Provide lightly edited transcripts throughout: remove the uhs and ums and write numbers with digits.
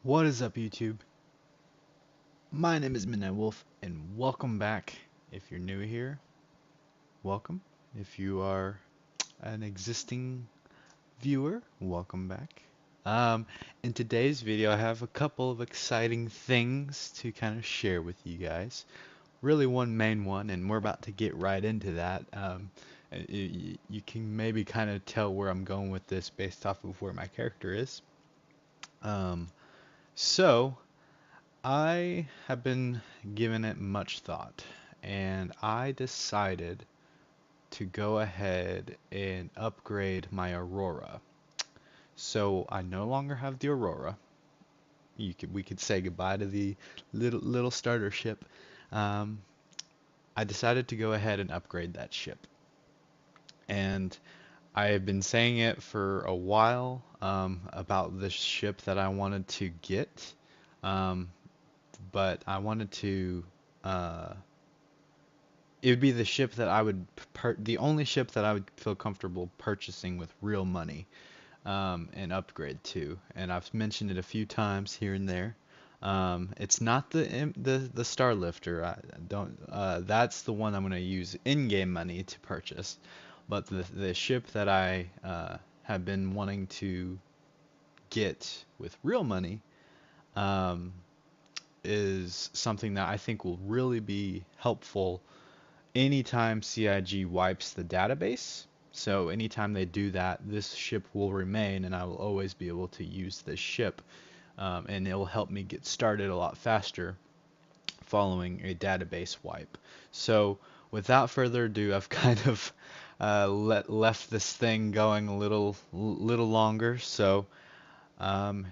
What is up, YouTube? My name is Midnight Wolf, and welcome back. If you're new here, welcome. If you are an existing viewer, welcome back. Um, in today's video, I have a couple of exciting things to kind of share with you guys. Really, one main one, and we're about to get right into that. You can maybe kind of tell where I'm going with this based off of where my character is. Um, so. I have been giving it much thought, and I decided to go ahead and upgrade my Aurora. So I no longer have the Aurora. We could say goodbye to the little starter ship. Um, I decided to go ahead and upgrade that ship, and I have been saying it for a while about this ship that I wanted to get, um, but I wanted to. It would be the ship that I would the only ship that I would feel comfortable purchasing with real money, and upgrade to. And I've mentioned it a few times here and there. It's not the Starlifter. I don't. That's the one I'm going to use in-game money to purchase. But the ship that I have been wanting to get with real money, um, is something that I think will really be helpful anytime CIG wipes the database. So anytime they do that, this ship will remain, and I will always be able to use this ship, and it will help me get started a lot faster following a database wipe. So without further ado, I've kind of left this thing going a little longer. So um,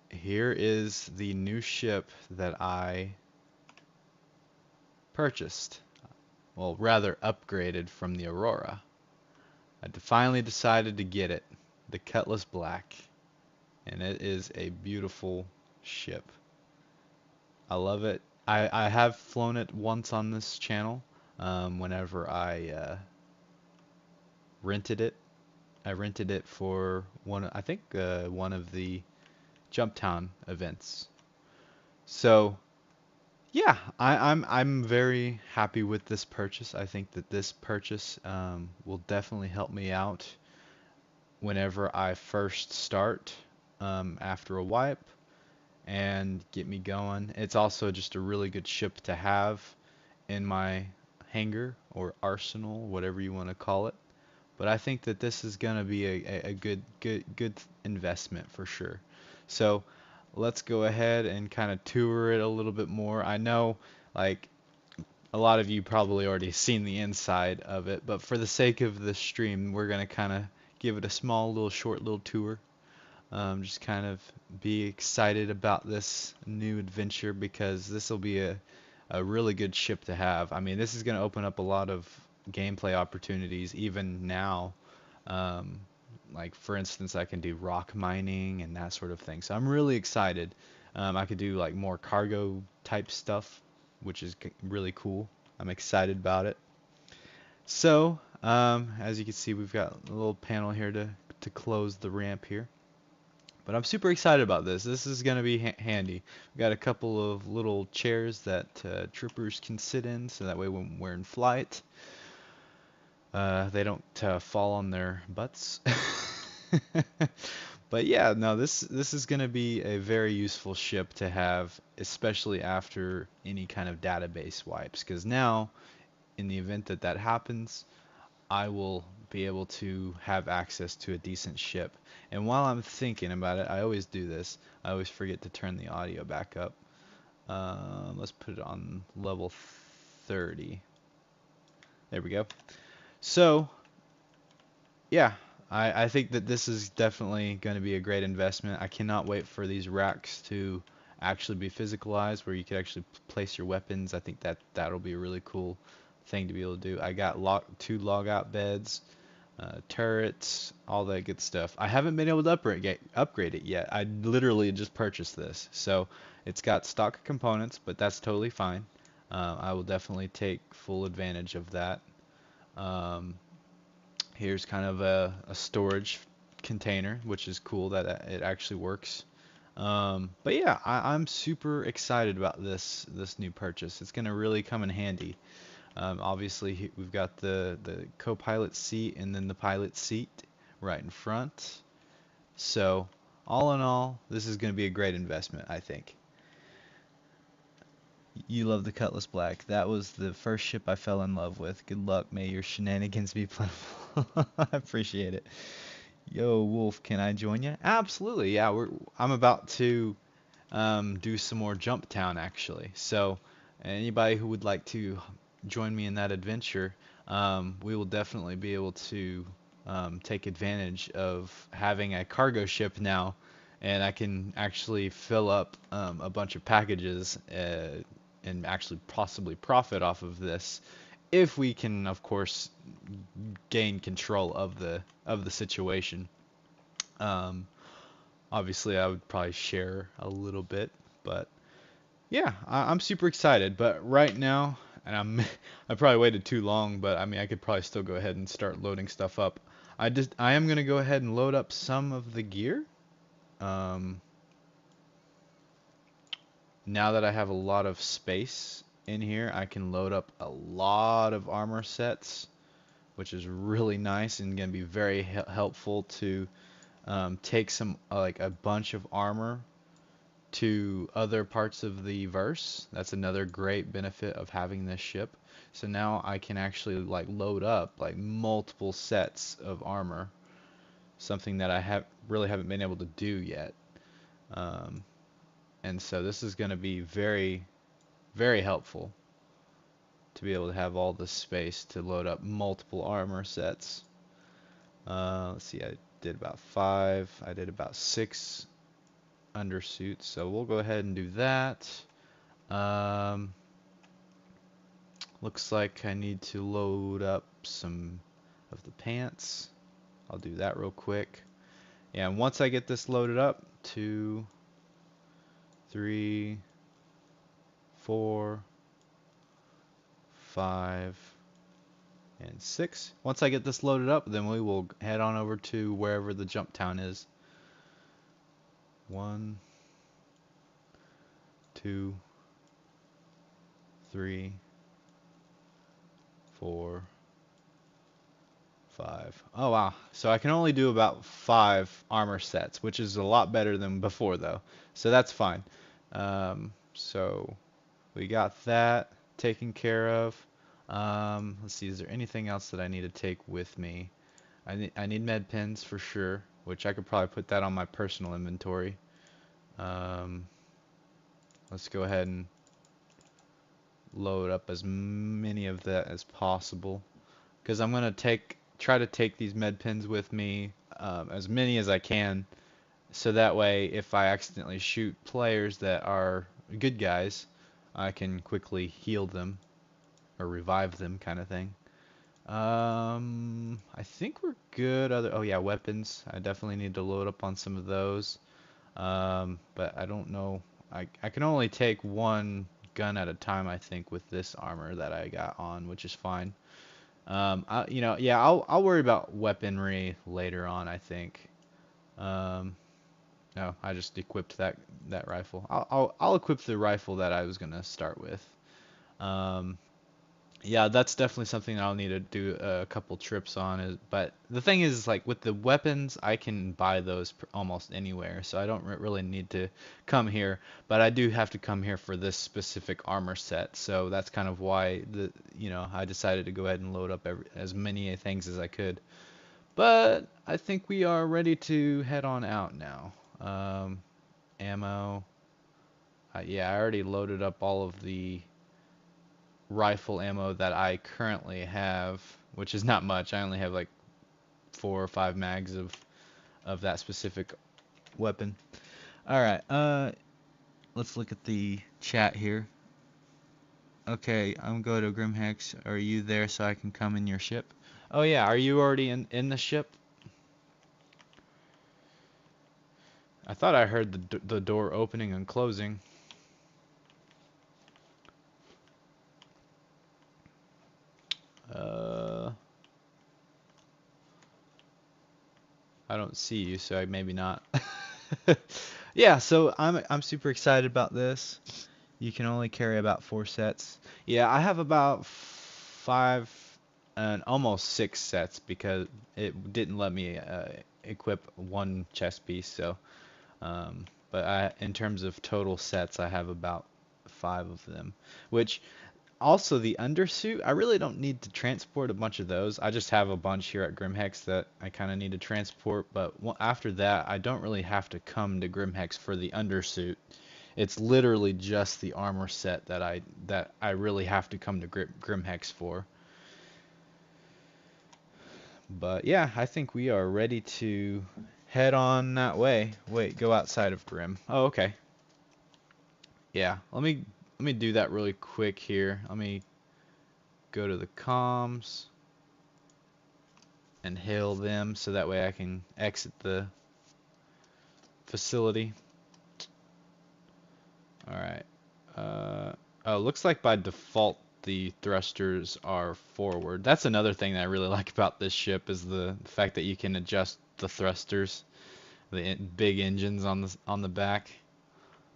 here is the new ship that I purchased. Well, rather upgraded from the Aurora. I finally decided to get it, the Cutlass Black, and it is a beautiful ship. I love it. I have flown it once on this channel, whenever I rented it. I rented it for I think one of the Jumptown events. So yeah, I'm very happy with this purchase. I think that this purchase will definitely help me out whenever I first start, after a wipe, and get me going. It's also just a really good ship to have in my hangar or arsenal, whatever you want to call it. But I think that this is gonna be a good investment for sure. So let's go ahead and kind of tour it a little bit more. I know, like, a lot of you probably already seen the inside of it, but for the sake of the stream, we're gonna kind of give it a small little short little tour. Just kind of be excited about this new adventure because this will be a really good ship to have. I mean, this is going to open up a lot of gameplay opportunities even now. Um, like, for instance, I can do rock mining and that sort of thing. So I'm really excited. I could do like more cargo type stuff, which is really cool. I'm excited about it. So, as you can see, we've got a little panel here to close the ramp here. But I'm super excited about this. This is going to be handy. We got a couple of little chairs that troopers can sit in, so that way when we're in flight, they don't fall on their butts. But yeah, no, this is going to be a very useful ship to have, especially after any kind of database wipes. Because now, in the event that that happens, I will be able to have access to a decent ship. And while I'm thinking about it, I always do this. I always forget to turn the audio back up. Let's put it on level 30. There we go. So, yeah, I think that this is definitely going to be a great investment. I cannot wait for these racks to actually be physicalized, where you can actually place your weapons. I think that that'll be a really cool thing to be able to do. I got two logout beds, turrets, all that good stuff. I haven't been able to upgrade it yet. I literally just purchased this, so it's got stock components, but that's totally fine. I will definitely take full advantage of that. Um, Here's kind of a storage container, which is cool that it actually works. But yeah, I'm super excited about this new purchase. It's gonna really come in handy. Obviously, we've got the co-pilot seat and then the pilot seat right in front. So all in all, this is gonna be a great investment, I think. You love the Cutlass Black. That was the first ship I fell in love with. Good luck. May your shenanigans be plentiful. I appreciate it. Yo, Wolf, can I join you? Absolutely. Yeah, I'm about to do some more Jumptown actually. So anybody who would like to join me in that adventure, we will definitely be able to take advantage of having a cargo ship now, and I can actually fill up a bunch of packages and actually possibly profit off of this if we can, of course, gain control of the situation. Um, Obviously, I would probably share a little bit, but yeah, I'm super excited. But right now, and I probably waited too long, but I mean, I could probably still go ahead and start loading stuff up. I am gonna go ahead and load up some of the gear. Um, Now that I have a lot of space in here, I can load up a lot of armor sets, which is really nice and gonna be very helpful to take some like a bunch of armor to other parts of the verse. That's another great benefit of having this ship. So now I can actually like load up like multiple sets of armor, something that I have really haven't been able to do yet. Um, and so this is going to be very, very helpful to be able to have all this space to load up multiple armor sets. Let's see, I did about 5. I did about 6 undersuits, so we'll go ahead and do that. Um, Looks like I need to load up some of the pants. I'll do that real quick. Yeah, and once I get this loaded up, 2, 3, 4, 5, and 6. Once I get this loaded up, then we will head on over to wherever the jump town is. 1, 2, 3, 4, 5. Oh wow. So I can only do about 5 armor sets, which is a lot better than before though. So that's fine. So we got that taken care of. Let's see, is there anything else that I need to take with me? I need med pens for sure, which I could probably put that on my personal inventory. Um, let's go ahead and load up as many of that as possible, because I'm gonna try to take these med pens with me, as many as I can, so that way if I accidentally shoot players that are good guys, I can quickly heal them or revive them, kind of thing. I think we're good. Oh yeah, weapons. I definitely need to load up on some of those. But I don't know. I can only take one gun at a time, I think, with this armor that I got on, which is fine. Yeah, I'll worry about weaponry later on, I think. Um, no, I just equipped that rifle. I'll equip the rifle that I was gonna start with. Um, yeah, that's definitely something that I'll need to do a couple trips on. But the thing is, like with the weapons, I can buy those almost anywhere, so I don't really need to come here. But I do have to come here for this specific armor set, so that's kind of why I decided to go ahead and load up as many things as I could. But I think we are ready to head on out now. Ammo. Yeah, I already loaded up all of the rifle ammo that I currently have, which is not much. I only have like 4 or 5 mags of that specific weapon. All right, let's look at the chat here. Okay, I'm going to Grimhex. Are you there so I can come in your ship? Oh yeah, are you already in the ship? I thought I heard the door opening and closing. Uh, I don't see you, so maybe not. Yeah, so I'm super excited about this. You can only carry about 4 sets. Yeah, I have about five and almost 6 sets because it didn't let me equip one chest piece. So, but in terms of total sets, I have about 5 of them. Which also the undersuit, I really don't need to transport a bunch of those. I just have a bunch here at Grimhex that I kind of need to transport. But after that, I don't really have to come to Grimhex for the undersuit. It's literally just the armor set that I really have to come to Grimhex for. But yeah, I think we are ready to head on that way. Wait, go outside of Grim. Oh, okay. Yeah, let me do that really quick here. Let me go to the comms and hail them so that way I can exit the facility. All right. Oh, looks like by default the thrusters are forward. That's another thing that I really like about this ship is the fact that you can adjust the thrusters, the big engines on the back.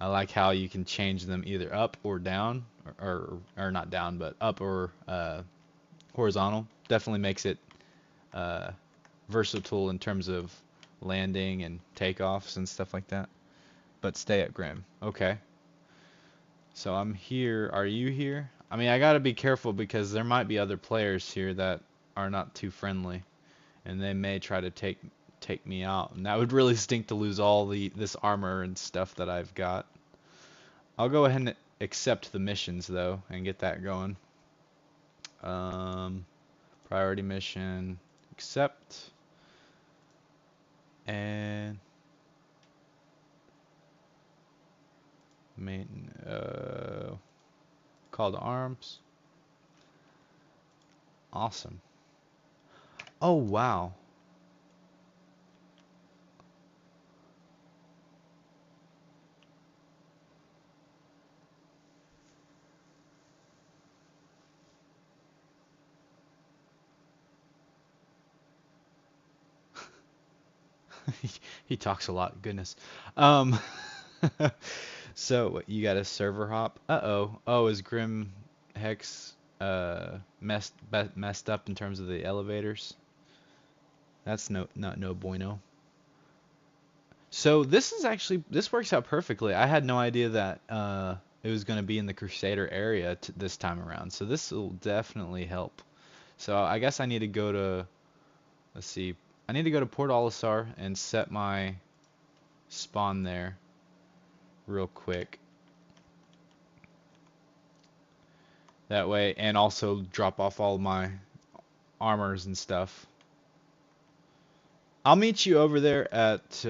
I like how you can change them either up or down, or not down, but up or horizontal. Definitely makes it uh, versatile in terms of landing and takeoffs and stuff like that. But stay at Grim. Okay. So I'm here. Are you here? I mean, I gotta be careful because there might be other players here that are not too friendly, and they may try to take me out, and that would really stink to lose all this armor and stuff that I've got. I'll go ahead and accept the missions though and get that going. Um, priority mission, accept, and main call to arms. Awesome. Oh wow. He talks a lot. Goodness. Um, so you got a server hop? Uh-oh. Oh, is Grim Hex messed up in terms of the elevators? That's no bueno. So this works out perfectly. I had no idea that it was going to be in the Crusader area this time around. So this will definitely help. So I guess I need to go to, let's see. I need to go to Port Olisar and set my spawn there real quick. That way, and also drop off all my armors and stuff. I'll meet you over there at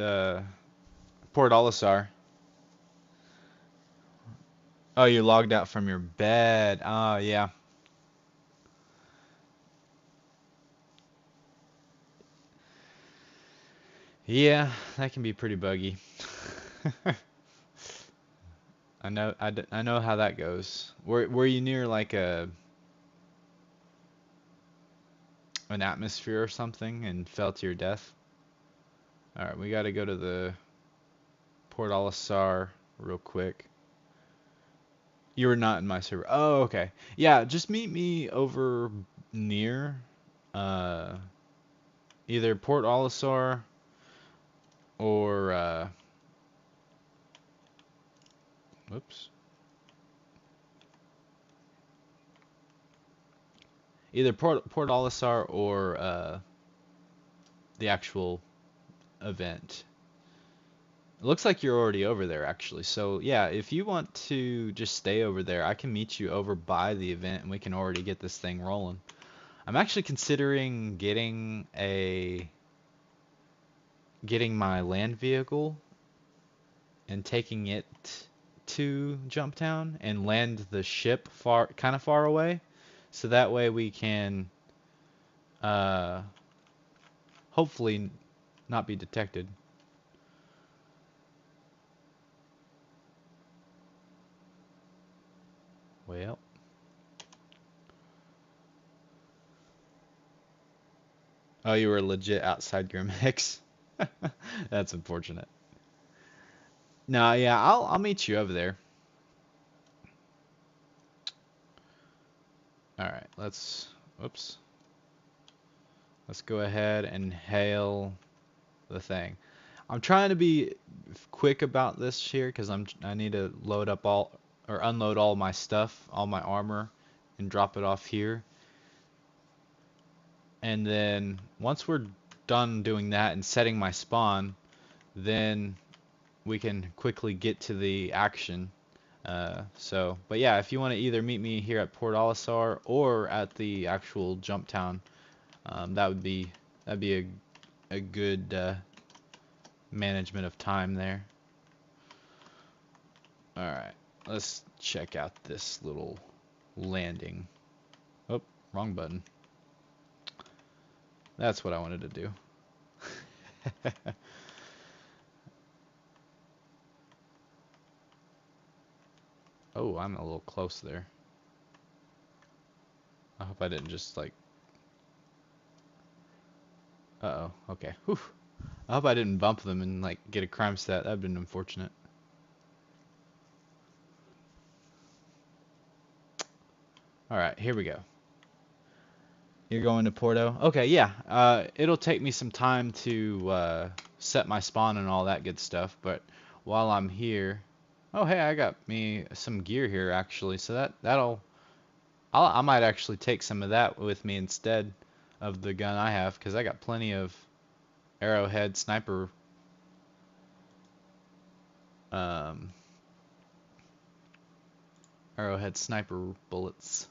Port Olisar. Oh, you logged out from your bed. Oh, yeah. Yeah, that can be pretty buggy. I know how that goes. Were you near like an atmosphere or something and fell to your death? All right, we got to go to the Port Olisar real quick. You were not in my server. Oh, okay. Yeah, just meet me over near uh either Port Olisar or whoops. Either Port Olisar or the actual event. It looks like you're already over there actually. So yeah, if you want to just stay over there, I can meet you over by the event and we can already get this thing rolling. I'm actually considering getting my land vehicle and taking it to Jumptown and land the ship kind of far away, so that way we can uh, hopefully not be detected. Well, oh, you were legit outside your mix. That's unfortunate. No, yeah, I'll meet you over there. All right, oops. Let's go ahead and hail the thing. I'm trying to be quick about this here because I need to load up all or unload all my stuff, all my armor, and drop it off here. And then once we're done doing that and setting my spawn, then we can quickly get to the action. But yeah, if you want to either meet me here at Port Olisar or at the actual Jumptown, that'd be a good management of time there. All right, let's check out this little landing. Oh, wrong button. That's what I wanted to do. Oh, I'm a little close there. I hope I didn't just like... Uh-oh, okay. Whew. I hope I didn't bump them and like get a crime stat. That'd been unfortunate. Alright, here we go. You're going to Porto? Okay, yeah. It'll take me some time to set my spawn and all that good stuff, but while I'm here... Oh, hey, I got me some gear here actually, so I might actually take some of that with me instead of the gun I have, because I got plenty of arrowhead um, sniper bullets.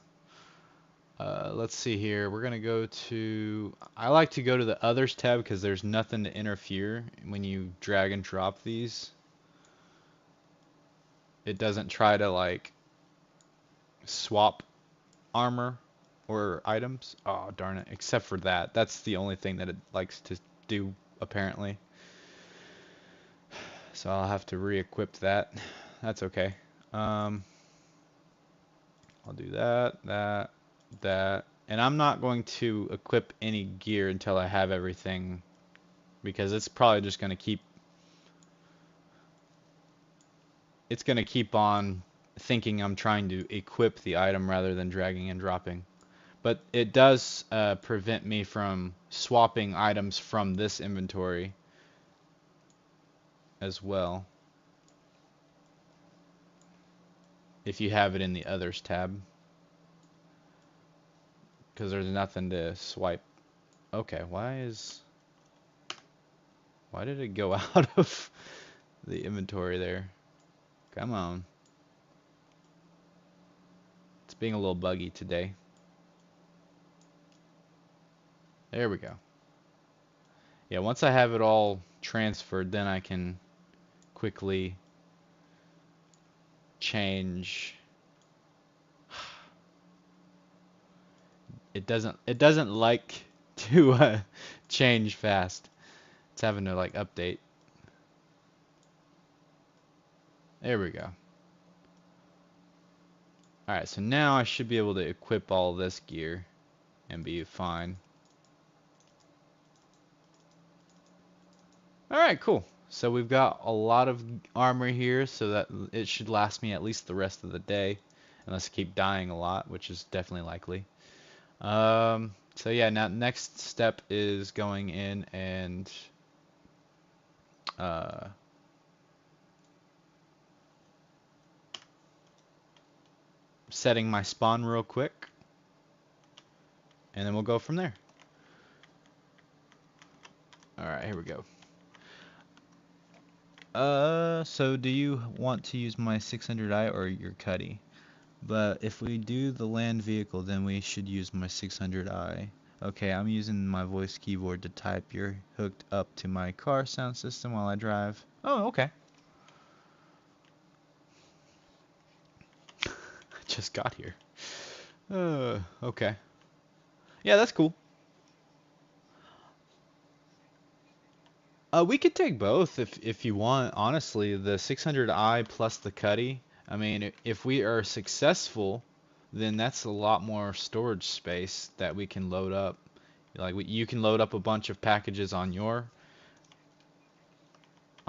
Let's see here. We're gonna go to... I like to go to the others tab because there's nothing to interfere when you drag and drop these. It doesn't try to like swap armor or items. Oh, darn it. Except for that. That's the only thing that it likes to do, apparently. So I'll have to re-equip that. That's okay. I'll do that. And I'm not going to equip any gear until I have everything, because it's probably just going to keep... It's going to keep on thinking I'm trying to equip the item rather than dragging and dropping. But it does prevent me from swapping items from this inventory as well, if you have it in the others tab, because there's nothing to swipe. Okay, why did it go out of the inventory there? Come on. It's being a little buggy today. There we go. Yeah, once I have it all transferred, then I can quickly change. It doesn't like to change fast. It's having to like update. There we go. Alright, so now I should be able to equip all this gear and be fine. Alright, cool. So we've got a lot of armor here, so that it should last me at least the rest of the day, unless I keep dying a lot, which is definitely likely. So yeah, now next step is going in and setting my spawn real quick, and then we'll go from there. Alright, here we go. So do you want to use my 600i or your Cuddy? But if we do the land vehicle, then we should use my 600i. Okay, I'm using my voice keyboard to type. You're hooked up to my car sound system while I drive. Oh, okay. I just got here. Okay. Yeah, that's cool. We could take both if you want. Honestly, the 600i plus the Cuddy. I mean, if we are successful, then that's a lot more storage space that we can load up. Like you can load up a bunch of packages on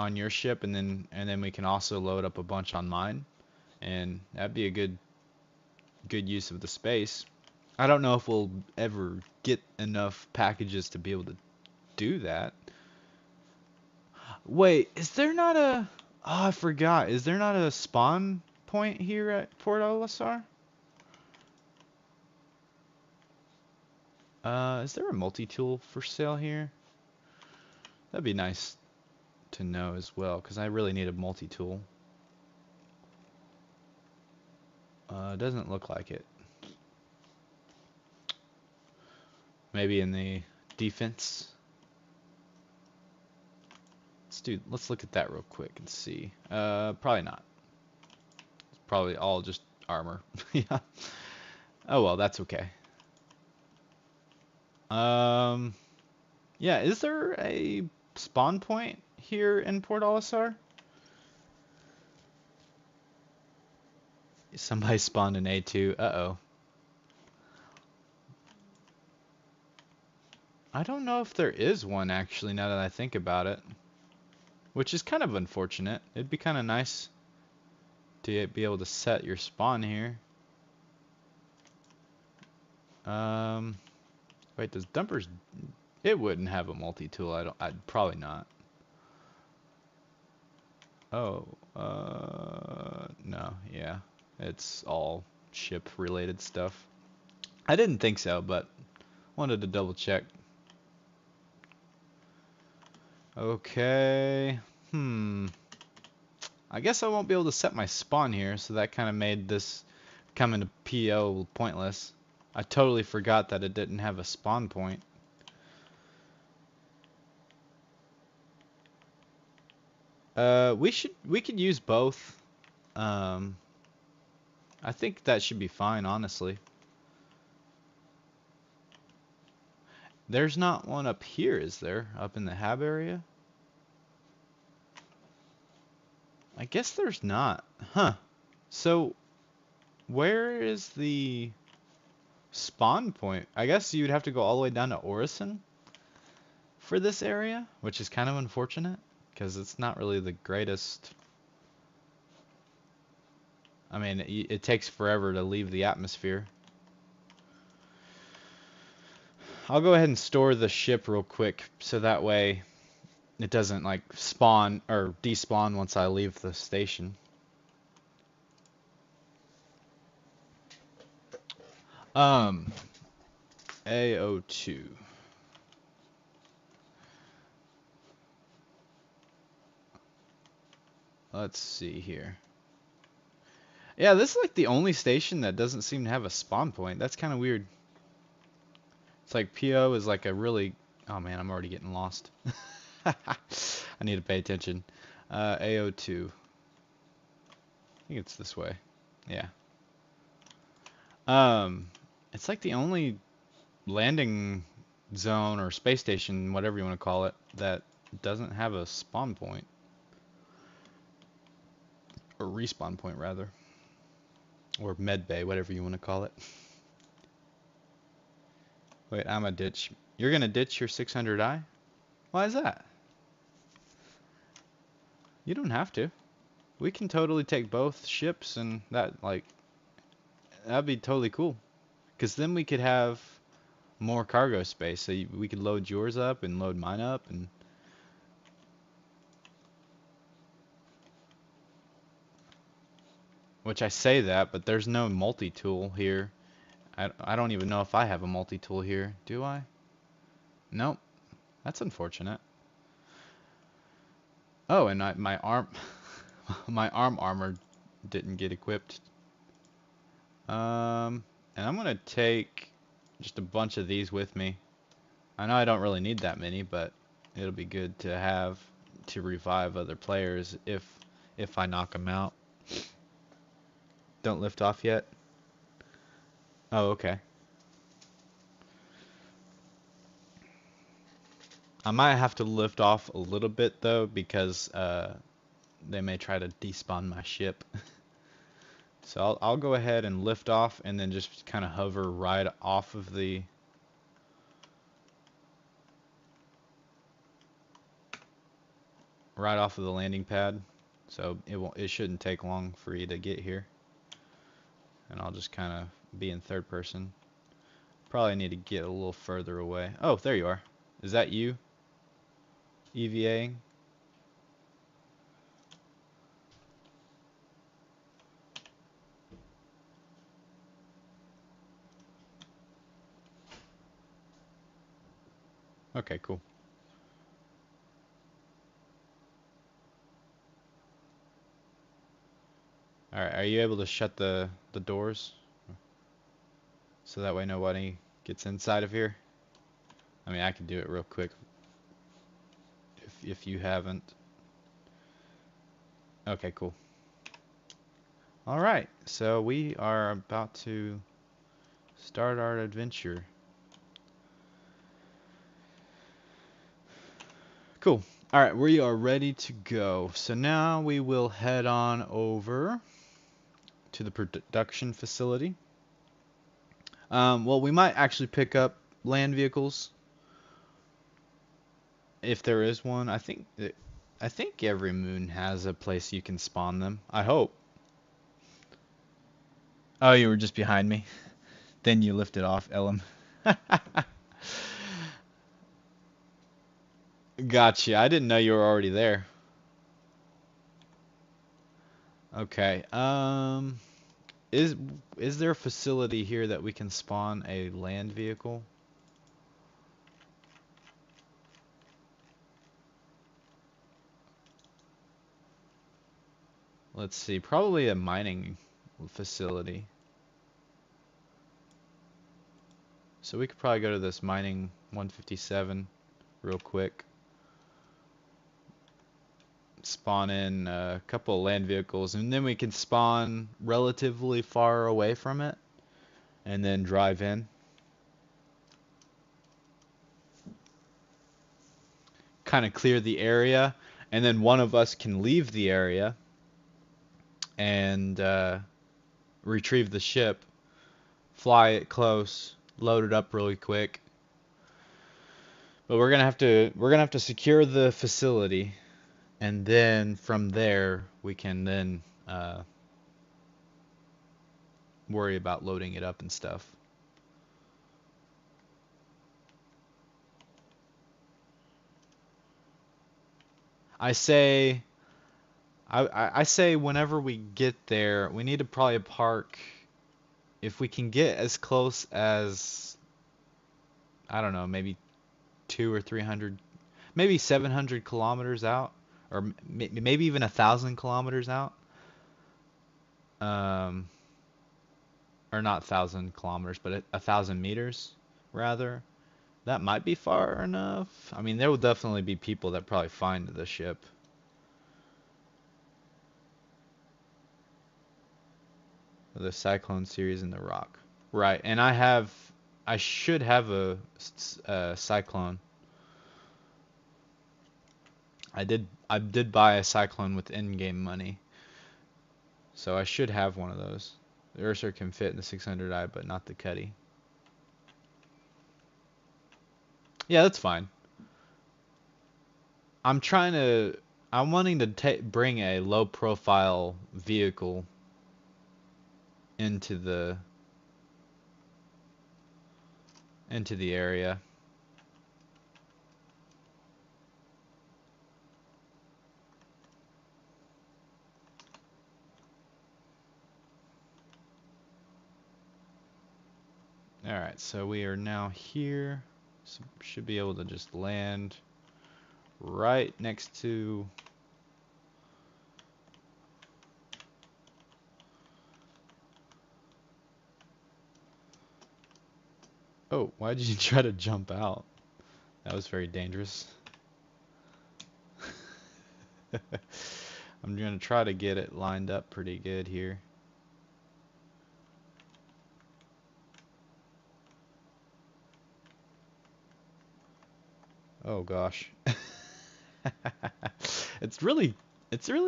on your ship, and then we can also load up a bunch on mine, and that'd be a good use of the space. I don't know if we'll ever get enough packages to be able to do that. Wait, is there not a... Oh, I forgot. Is there not a spawn point here at Port Olisar? Is there a multi-tool for sale here? That'd be nice to know as well, because I really need a multi-tool. Doesn't look like it. Maybe in the defense. Let's look at that real quick and see. Probably not. It's probably all just armor. Yeah. Oh well, that's okay. Yeah, is there a spawn point here in Port Olisar? Somebody spawned an A2. Uh-oh. I don't know if there is one actually, now that I think about it. Which is kind of unfortunate. It'd be kind of nice to be able to set your spawn here. Wait, does Dumpers... It wouldn't have a multi-tool. I'd probably not. Oh, no, yeah. It's all ship-related stuff. I didn't think so, but wanted to double check. Okay. I guess I won't be able to set my spawn here, so that kind of made this come into PO pointless. I totally forgot that it didn't have a spawn point. We could use both. I think that should be fine, honestly. There's not one up here, is there? Up in the hab area? I guess there's not. Huh. So, where is the spawn point? I guess you'd have to go all the way down to Orison for this area, which is kind of unfortunate, because it's not really the greatest. I mean, it takes forever to leave the atmosphere. I'll go ahead and store the ship real quick, so that way it doesn't like spawn or despawn once I leave the station. AO2. Let's see here. Yeah, this is like the only station that doesn't seem to have a spawn point. That's kind of weird. It's like PO is like a really... Oh man, I'm already getting lost. I need to pay attention. AO2. I think it's this way. Yeah. It's like the only landing zone or space station, whatever you want to call it, that doesn't have a spawn point. Or respawn point, rather. Or med bay, whatever you want to call it. Wait, I'm a ditch. You're gonna ditch your 600i? Why is that? You don't have to. We can totally take both ships, and that'd be totally cool. Because then we could have more cargo space. So we could load yours up and load mine up, and which I say that, but there's no multi-tool here. I don't even know if I have a multi-tool here. Do I? Nope. That's unfortunate. Oh, and my arm my arm armor didn't get equipped. And I'm gonna take just a bunch of these with me. I know I don't really need that many, but it'll be good to have to revive other players if I knock them out. Don't lift off yet? Oh, okay. I might have to lift off a little bit though, because they may try to despawn my ship. So I'll go ahead and lift off and then just kind of hover right off of the... right off of the landing pad, so it shouldn't take long for you to get here. And I'll just kind of be in third person. Probably need to get a little further away. Oh, there you are. Is that you? EVAing? Okay, cool. Alright, are you able to shut the doors? So that way nobody gets inside of here? I mean, I can do it real quick if you haven't. Okay, cool. Alright, so we are about to start our adventure. Cool. Alright, we are ready to go. So now we will head on over to the production facility. Well, we might actually pick up land vehicles if there is one. I think every moon has a place you can spawn them. I hope. Oh, you were just behind me. Then you lifted off, Ellum. Gotcha. I didn't know you were already there. Okay. Is there a facility here that we can spawn a land vehicle? Let's see. Probably a mining facility. So we could probably go to this mining 157 real quick. Spawn in a couple of land vehicles, and then we can spawn relatively far away from it and then drive in. Kind of clear the area, and then one of us can leave the area and retrieve the ship, fly it close, load it up really quick. But we're gonna have to secure the facility, and then from there we can then worry about loading it up and stuff. I say I say whenever we get there, we need to probably park, if we can get as close as, I don't know, maybe 2 or 300, maybe 700 kilometers out, or maybe even 1,000 kilometers out. Um, or not 1,000 kilometers, but 1,000 meters rather. That might be far enough. I mean, there will definitely be people that probably find the ship. The Cyclone series in the rock. Right, and I should have a Cyclone. I did buy a Cyclone with in-game money, so I should have one of those. The Ursa can fit in the 600i, but not the Cuddy. Yeah, that's fine. I'm wanting to bring a low-profile vehicle into the area. Alright, so we are now here. So should be able to just land right next to... Oh, why did you try to jump out? That was very dangerous. I'm gonna try to get it lined up pretty good here. Oh gosh. It's really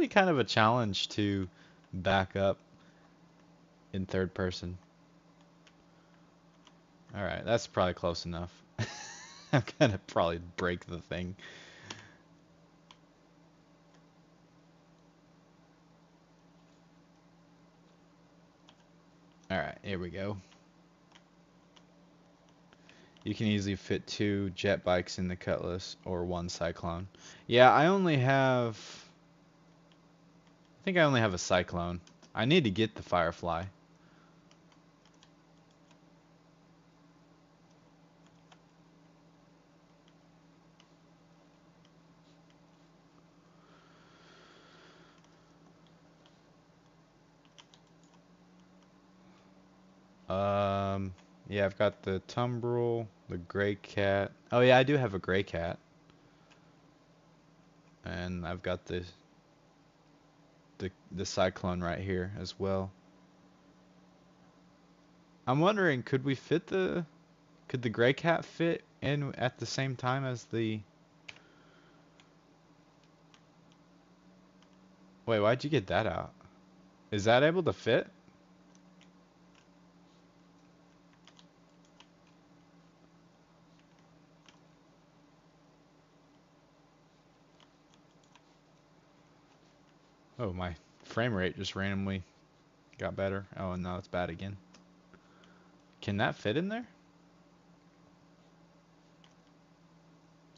kind of a challenge to back up in third person. Alright, that's probably close enough. I'm gonna probably break the thing. Alright, here we go. You can easily fit 2 jet bikes in the Cutlass or 1 Cyclone. Yeah, I think I only have a Cyclone. I need to get the Firefly. Yeah, I've got the Tumbrel, the Gray Cat. Oh yeah, I do have a Gray Cat. And I've got the Cyclone right here as well. I'm wondering, could the Gray Cat fit in at the same time as the... Wait, why'd you get that out? Is that able to fit? Oh, my frame rate just randomly got better. Oh, and now it's bad again. Can that fit in there?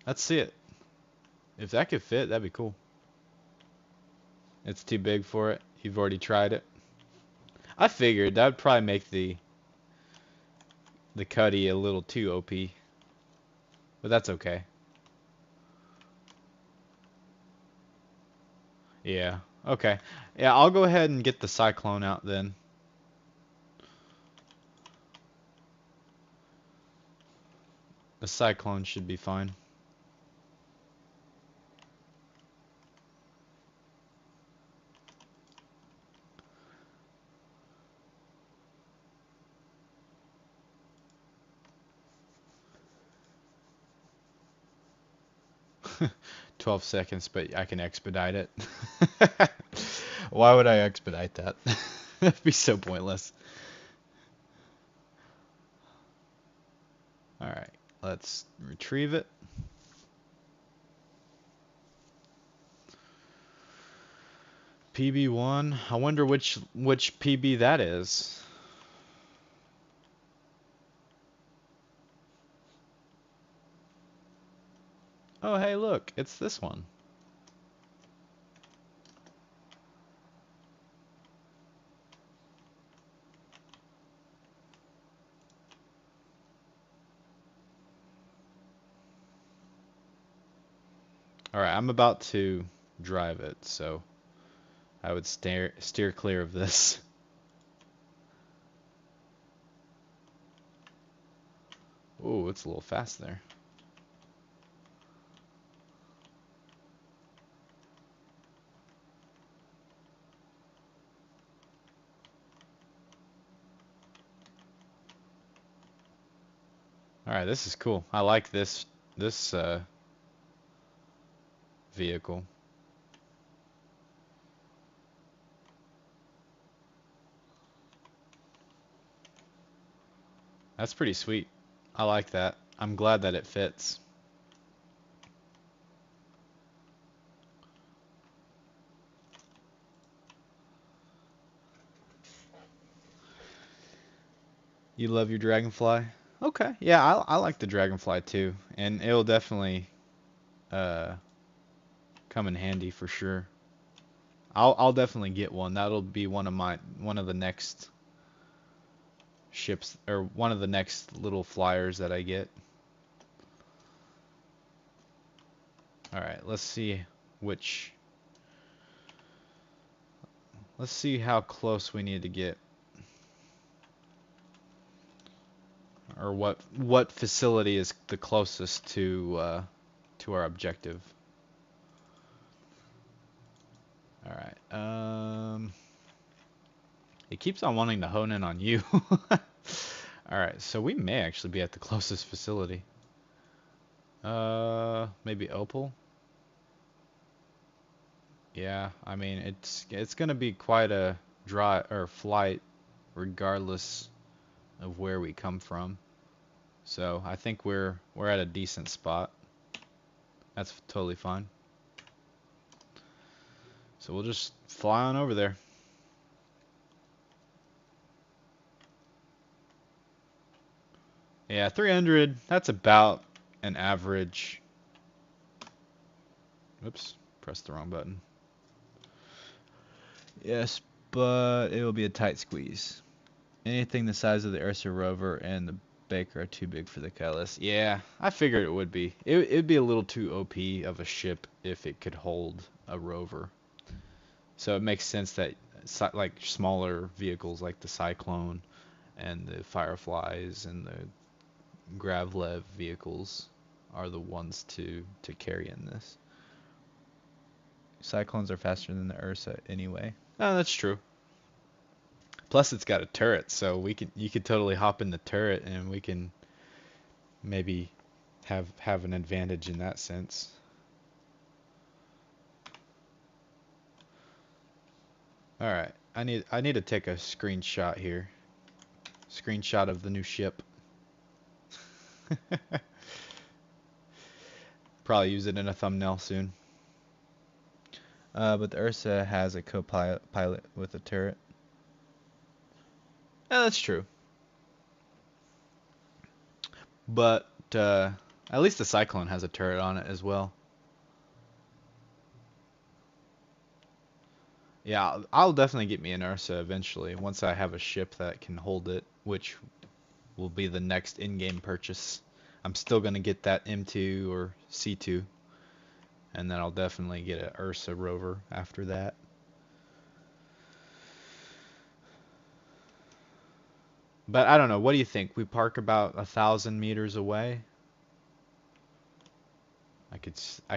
Let's see it. If that could fit, that'd be cool. It's too big for it. You've already tried it. I figured that would probably make the Cuddy a little too OP. But that's okay. Yeah. Okay. Yeah, I'll go ahead and get the Cyclone out then. The Cyclone should be fine. "12 seconds, but I can expedite it." Why would I expedite that? That'd be so pointless. Alright, let's retrieve it. PB1. I wonder which PB that is. Oh, hey, look, it's this one. Alright, I'm about to drive it, so I would steer clear of this. Ooh, it's a little fast there. Alright, this is cool. I like this vehicle. That's pretty sweet. I like that. I'm glad that it fits. You love your Dragonfly? Okay. Yeah, I like the Dragonfly too, and it'll definitely uh come in handy for sure. I'll definitely get one. That'll be one of the next ships, or one of the next little flyers that I get. Alright, which let's see how close we need to get, or what facility is the closest to our objective. Alright, it keeps on wanting to hone in on you. Alright, so we may actually be at the closest facility. Maybe Opal? Yeah, I mean, it's gonna be quite a flight regardless of where we come from. So I think we're at a decent spot. That's totally fine. So we'll just fly on over there. Yeah, 300, that's about an average. Oops, pressed the wrong button. Yes, but it will be a tight squeeze. Anything the size of the Ursa Rover and the Baker are too big for the Cutlass. Yeah, I figured it would be. It'd be a little too OP of a ship if it could hold a rover. So it makes sense that like smaller vehicles like the Cyclone and the Fireflies and the Gravlev vehicles are the ones to carry in this. Cyclones are faster than the Ursa anyway. No, that's true. Plus, it's got a turret, so you could totally hop in the turret, and we can maybe have an advantage in that sense. All right, I need to take a screenshot here. Screenshot of the new ship. Probably use it in a thumbnail soon. But the Ursa has a co-pilot with a turret. Yeah, that's true. But at least the Cyclone has a turret on it as well. Yeah, I'll definitely get me an Ursa eventually once I have a ship that can hold it, which will be the next in-game purchase. I'm still gonna get that M2 or C2, and then I'll definitely get an Ursa rover after that. But I don't know. What do you think? We park about 1,000 meters away. I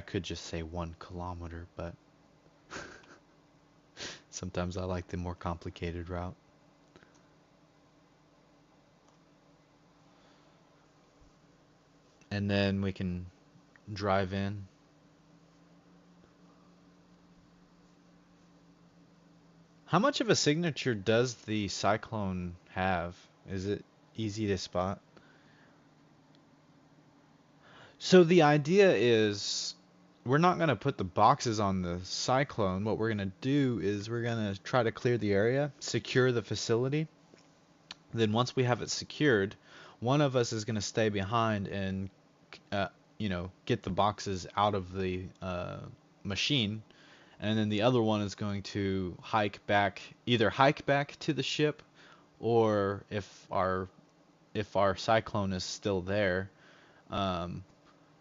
could just say 1 kilometer, but sometimes I like the more complicated route. And then we can drive in. How much of a signature does the Cyclone have? Is it easy to spot? So the idea is we're not going to put the boxes on the Cyclone. What we're going to do is we're going to try to clear the area, secure the facility. Then once we have it secured, one of us is going to stay behind and get the boxes out of the machine, and then the other one is going to either hike back to the ship, or if our Cyclone is still there, um,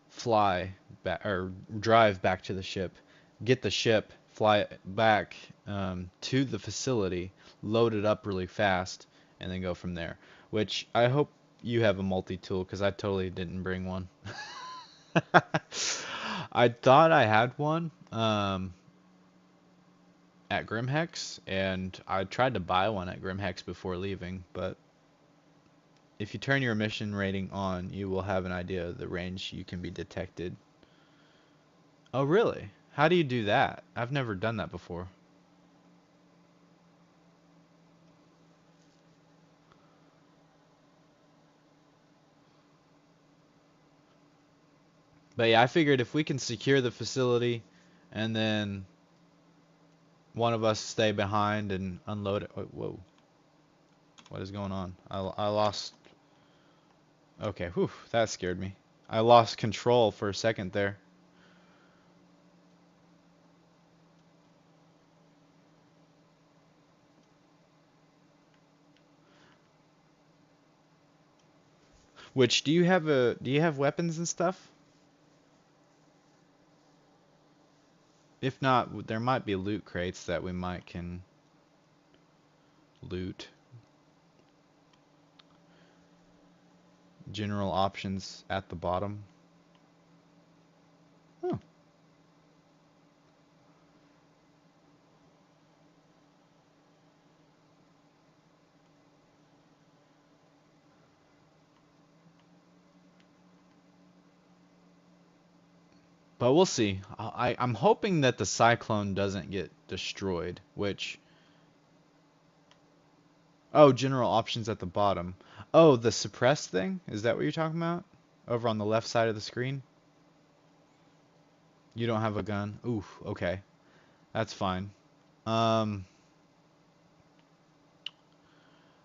fly back or drive back to the ship, get the ship, fly it back to the facility, load it up really fast, and then go from there. Which I hope you have a multi-tool, because I totally didn't bring one. I thought I had one at Grimhex, and I tried to buy one at Grimhex before leaving, but if you turn your emission rating on, you will have an idea of the range you can be detected. Oh, really? How do you do that? I've never done that before. But yeah, I figured if we can secure the facility and then one of us stay behind and unload it. Whoa. What is going on? I lost. Okay, whew, that scared me. I lost control for a second there. Which do you have weapons and stuff? If not, there might be loot crates that we might can loot. General options at the bottom. Oh. But we'll see. I'm hoping that the Cyclone doesn't get destroyed, which... Oh, general options at the bottom. Oh, the suppress thing? Is that what you're talking about? Over on the left side of the screen? You don't have a gun? Oof, okay. That's fine. Um,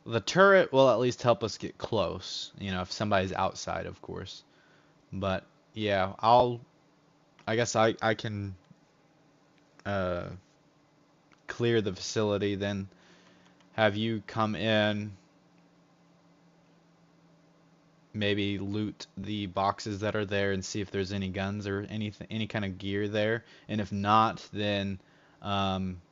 The turret will at least help us get close, you know, if somebody's outside, of course. But yeah, I guess I can uh, clear the facility, then have you come in, maybe loot the boxes that are there and see if there's any guns or anything, any kind of gear there. And if not, then um,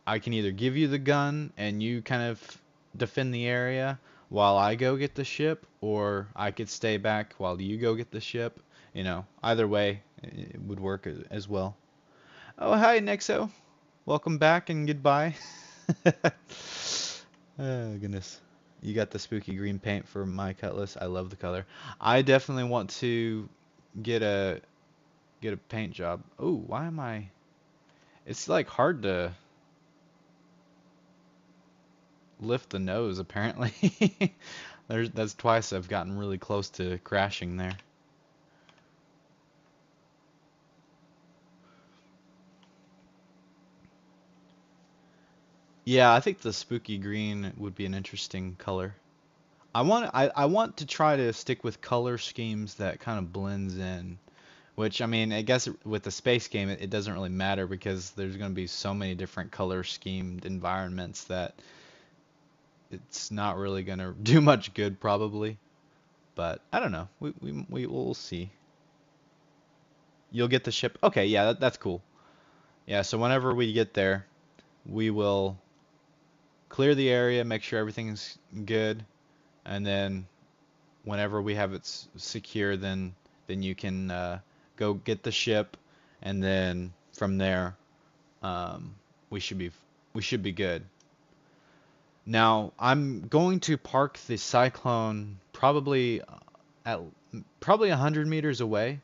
I can either give you the gun and you kind of defend the area while I go get the ship, or I could stay back while you go get the ship. You know, either way, it would work as well. Oh, hi, Nexo. Welcome back and goodbye. Oh, goodness. You got the spooky green paint for my Cutlass. I love the color. I definitely want to get a paint job. Oh, why am I? It's like hard to lift the nose apparently. That's twice I've gotten really close to crashing there. Yeah, I think the spooky green would be an interesting color. I want to try to stick with color schemes that kind of blends in. Which, I mean, I guess with the space game, it doesn't really matter because there's going to be so many different color schemed environments that it's not really going to do much good probably. But I don't know. We will see. You'll get the ship. Okay, yeah, that's cool. Yeah, so whenever we get there, we will clear the area, make sure everything's good, and then whenever we have it secure, then you can go get the ship, and then from there, um, we should be we should be good. Now, I'm going to park the Cyclone at probably 100 meters away.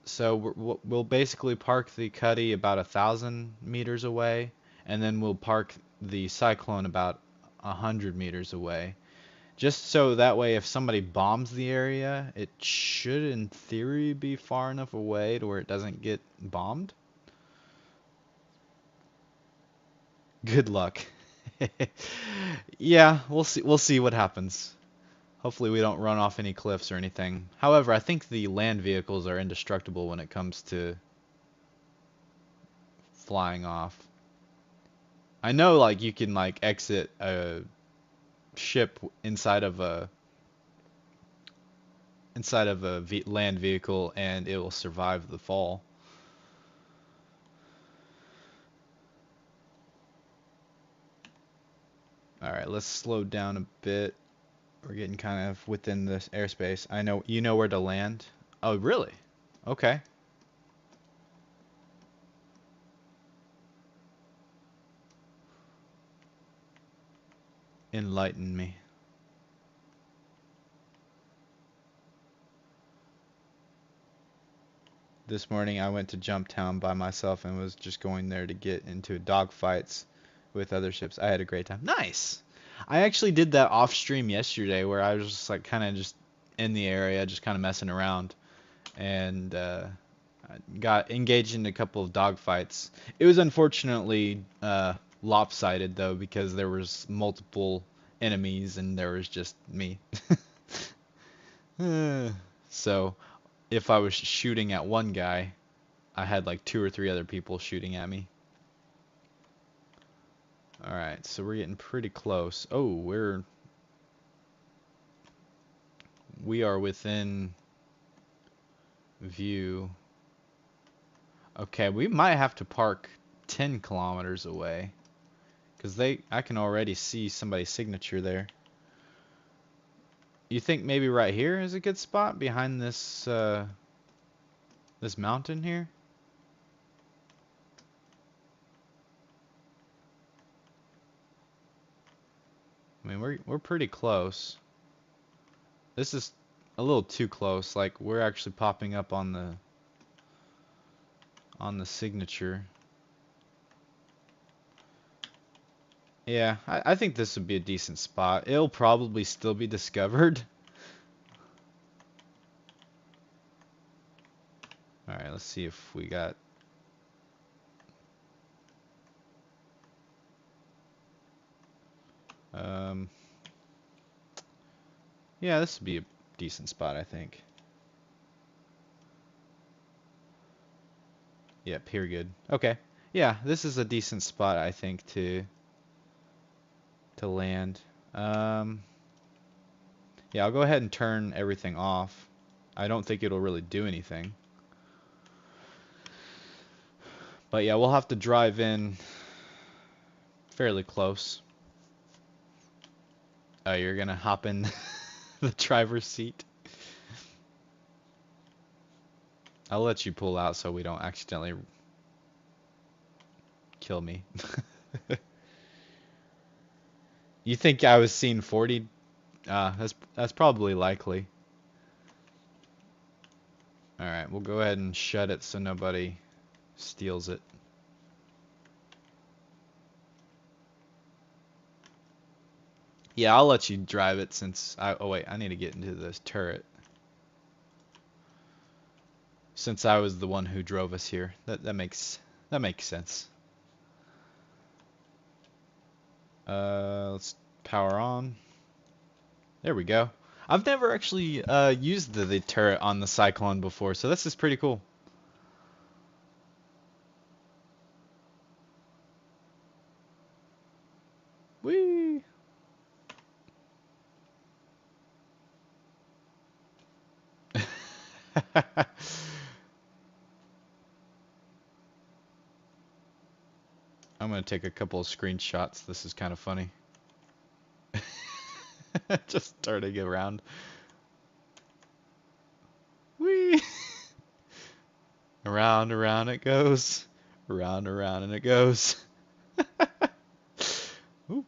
So we'll basically park the Cuddy about 1,000 meters away, and then we'll park the Cyclone about 100 meters away. Just so that way, if somebody bombs the area, it should, in theory, be far enough away to where it doesn't get bombed. Good luck. Yeah, we'll see. We'll see what happens. Hopefully, we don't run off any cliffs or anything. However, I think the land vehicles are indestructible when it comes to flying off. I know, like, you can like exit a ship inside of a land vehicle and it will survive the fall. All right, let's slow down a bit. We're getting kind of within this airspace. I know you know where to land. Oh, really? Okay. Enlighten me. This morning I went to Jumptown by myself and was just going there to get into dogfights with other ships. I had a great time. Nice. I actually did that off stream yesterday where I was just like kind of just in the area, just kind of messing around, and I got engaged in a couple of dogfights. It was unfortunately lopsided though because there was multiple enemies and there was just me. So if I was shooting at one guy, I had like two or three other people shooting at me. Alright, so we're getting pretty close. Oh, we are within view. Okay, we might have to park 10 kilometers away. Because I can already see somebody's signature there. You think maybe right here is a good spot behind this this mountain here? I mean, we're pretty close. This is a little too close. Like we're actually popping up on the signature. Yeah, I think this would be a decent spot. It'll probably still be discovered. Alright, let's see if we got... Um, yeah, this would be a decent spot, I think. Yep, here good. Okay. Yeah, this is a decent spot, I think, to land. Um, yeah, I'll go ahead and turn everything off. I don't think it'll really do anything. But yeah, we'll have to drive in fairly close. Oh, you're gonna hop in the driver's seat. I'll let you pull out so we don't accidentally kill me. You think I was seeing 40? That's probably likely. All right, we'll go ahead and shut it so nobody steals it. Yeah, I'll let you drive it since oh wait, I need to get into this turret. Since I was the one who drove us here. That makes sense. Let's power on. There we go. I've never actually used the turret on the Cyclone before, so this is pretty cool. Whee! I'm gonna take a couple of screenshots. This is kind of funny. Just turning around. Whee! Around, around it goes. Around, around, and it goes. Ooh.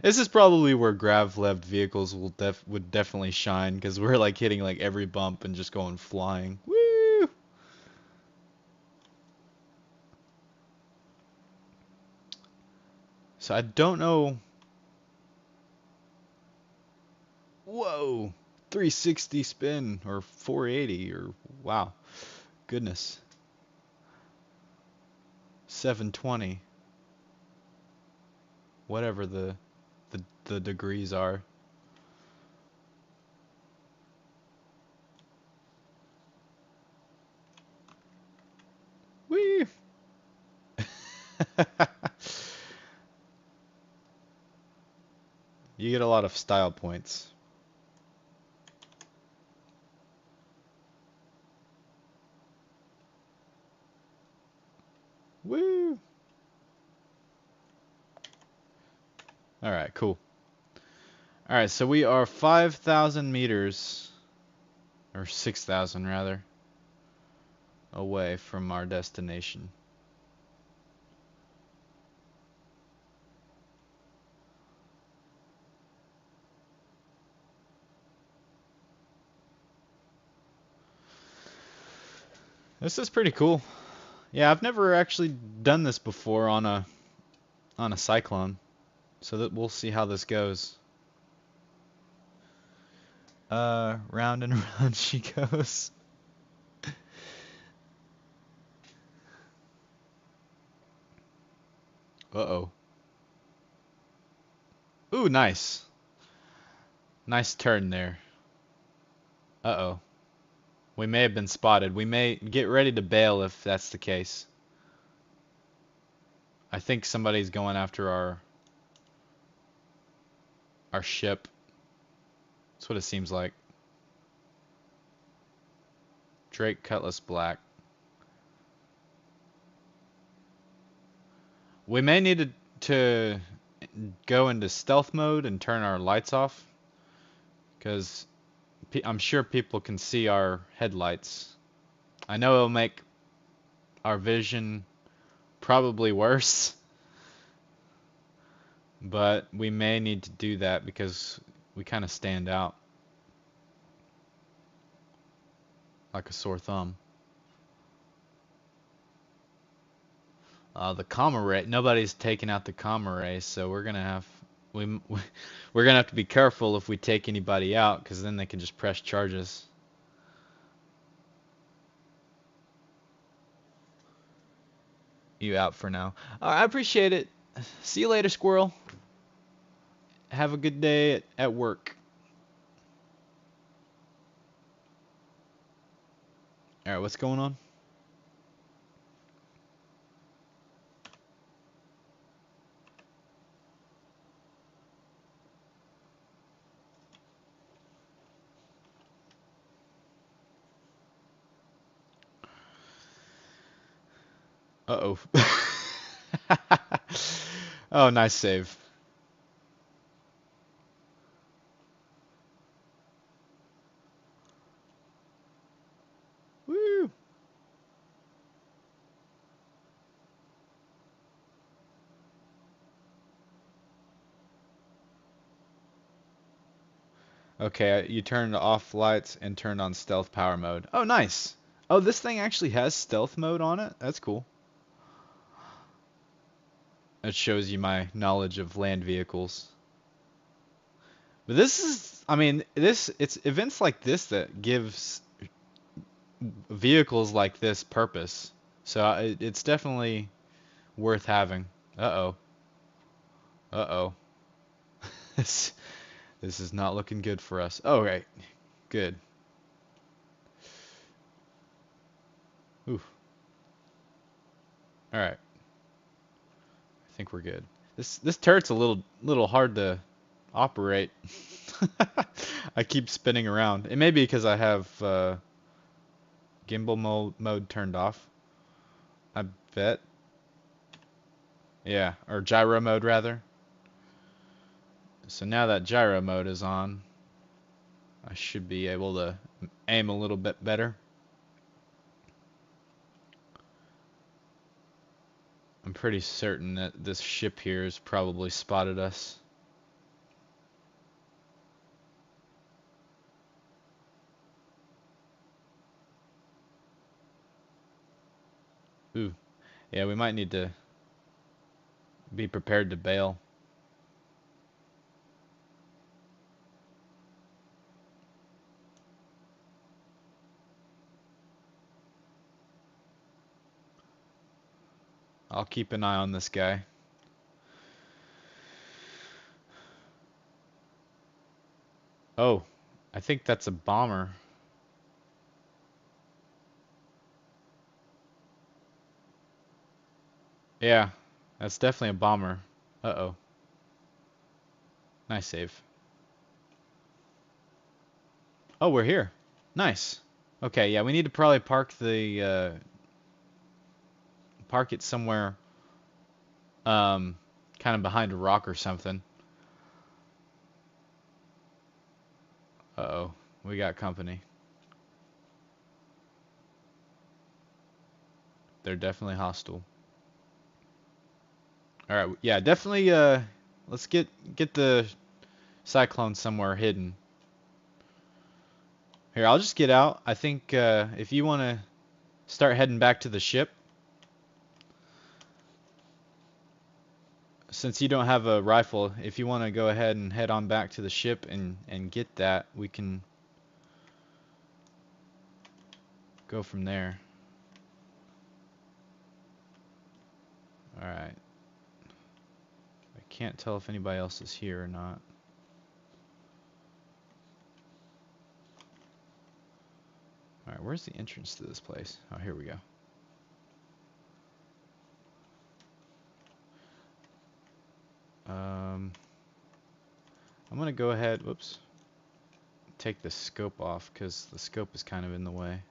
This is probably where grav-leved vehicles would definitely shine, because we're like hitting like every bump and just going flying. Woo! So I don't know. Whoa! 360 spin or 480 or wow. Goodness. 720. Whatever the degrees are. Whee! You get a lot of style points. Woo! Alright, cool. Alright, so we are 5,000 meters, or 6,000 rather, away from our destination. This is pretty cool. Yeah, I've never actually done this before on a Cyclone, so that we'll see how this goes. Round and round she goes. Uh-oh. Ooh, nice. Nice turn there. Uh-oh. We may have been spotted. We may get ready to bail if that's the case. I think somebody's going after our ship. That's what it seems like. Drake Cutlass Black. We may need to go into stealth mode and turn our lights off, because I'm sure people can see our headlights. I know it'll make our vision probably worse, but we may need to do that because we kind of stand out like a sore thumb. The comma ray, nobody's taking out the comma ray, so we're gonna have we're gonna have to be careful if we take anybody out, because then they can just press charges. You out for now. I appreciate it. See you later, squirrel. Have a good day at work. All right, what's going on? Uh-oh. Oh, nice save. Woo! Okay, you turned off lights and turned on stealth power mode. Oh, nice. Oh, this thing actually has stealth mode on it? That's cool. That shows you my knowledge of land vehicles. But this is, I mean, it's events like this that gives vehicles like this purpose. So it's definitely worth having. Uh-oh. Uh-oh. This this is not looking good for us. Oh, right. Good. Ooh. All right. I think we're good. This turret's a little hard to operate. I keep spinning around. It may be because I have gimbal mode turned off. I bet. Yeah, or gyro mode rather. So now that gyro mode is on, I should be able to aim a little bit better. I'm pretty certain that this ship here has probably spotted us. Ooh, yeah, we might need to be prepared to bail. I'll keep an eye on this guy. Oh, I think that's a bomber. Yeah, that's definitely a bomber. Uh-oh. Nice save. Oh, we're here. Nice. Okay, yeah, we need to probably park it somewhere kind of behind a rock or something. Uh-oh. We got company. They're definitely hostile. All right, yeah, definitely let's get the cyclone somewhere hidden. Here, I'll just get out. I think if you want to start heading back to the ship, since you don't have a rifle, if you want to go ahead and head on back to the ship and get that, we can go from there. All right. I can't tell if anybody else is here or not. All right, where's the entrance to this place? Oh, here we go. I'm gonna go ahead, whoops, take the scope off because the scope is kind of in the way.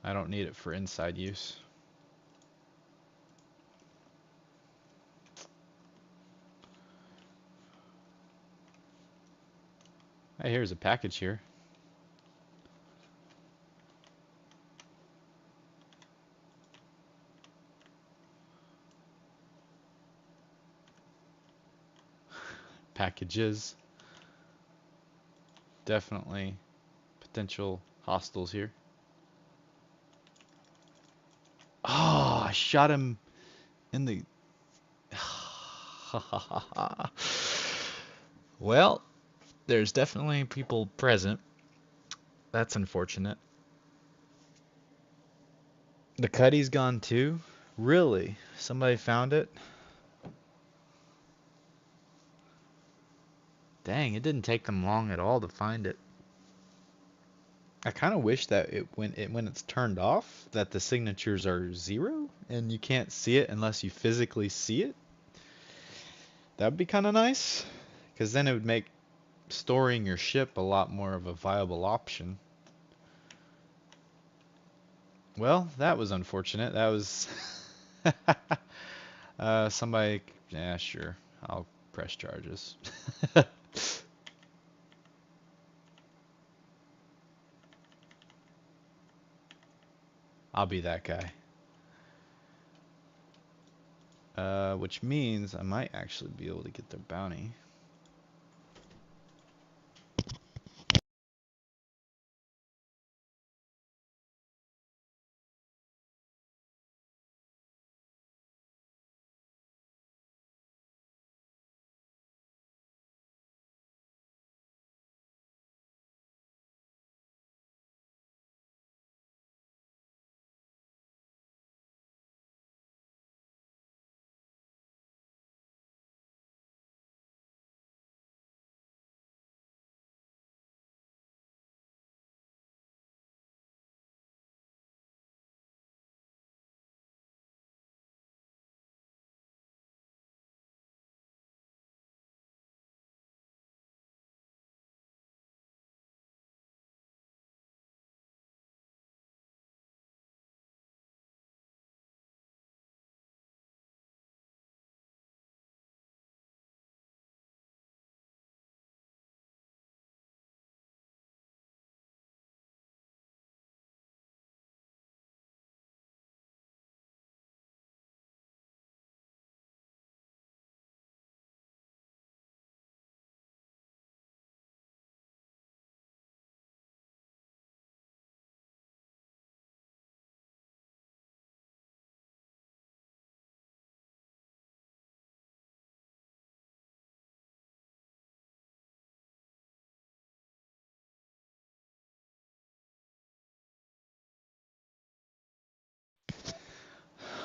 I don't need it for inside use. Hey, here's a package here. Packages. Definitely potential hostiles here. Oh, I shot him in the... Well, there's definitely people present. That's unfortunate. The Cuddy's gone too? Really? Somebody found it? Dang, it didn't take them long at all to find it. I kind of wish that when it's turned off, that the signatures are 0 and you can't see it unless you physically see it. That would be kind of nice, because then it would make storing your ship a lot more of a viable option. Well, that was unfortunate. That was somebody. Yeah, sure. I'll press charges. I'll be that guy. Which means I might actually be able to get their bounty.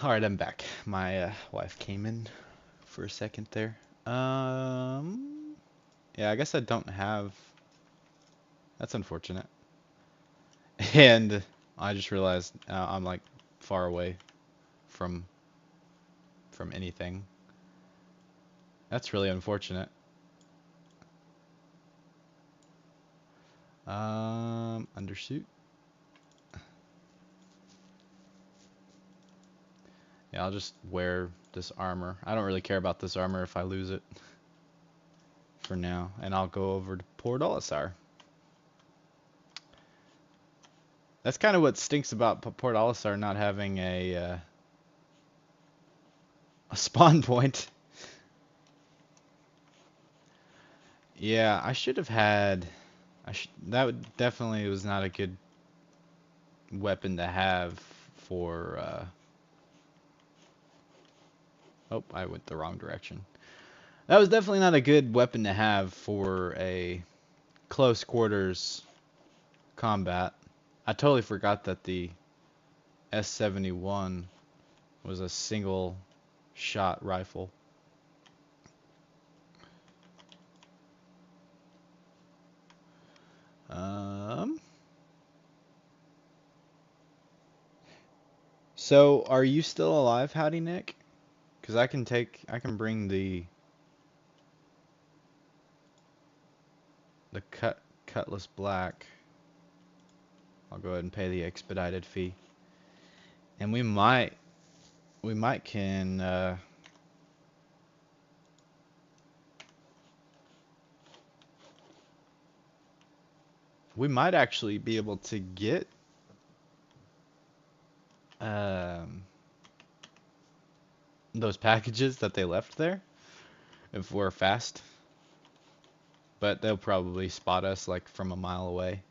All right, I'm back. My wife came in for a second there. Yeah, I guess I don't have. That's unfortunate. And I just realized I'm like far away from anything. That's really unfortunate. Undersuit. Yeah, I'll just wear this armor. I don't really care about this armor if I lose it for now. And I'll go over to Port Olisar. That's kind of what stinks about Port Olisar not having a spawn point. Yeah, I should have had. That would definitely was not a good weapon to have for. Oh, I went the wrong direction. That was definitely not a good weapon to have for a close quarters combat. I totally forgot that the S71 was a single shot rifle. Um. So, are you still alive, Howdy Nick? Because I can bring the Cutlass Black. I'll go ahead and pay the expedited fee. And we might can, we might actually be able to get, um, those packages that they left there if we're fast. But they'll probably spot us like from a mile away.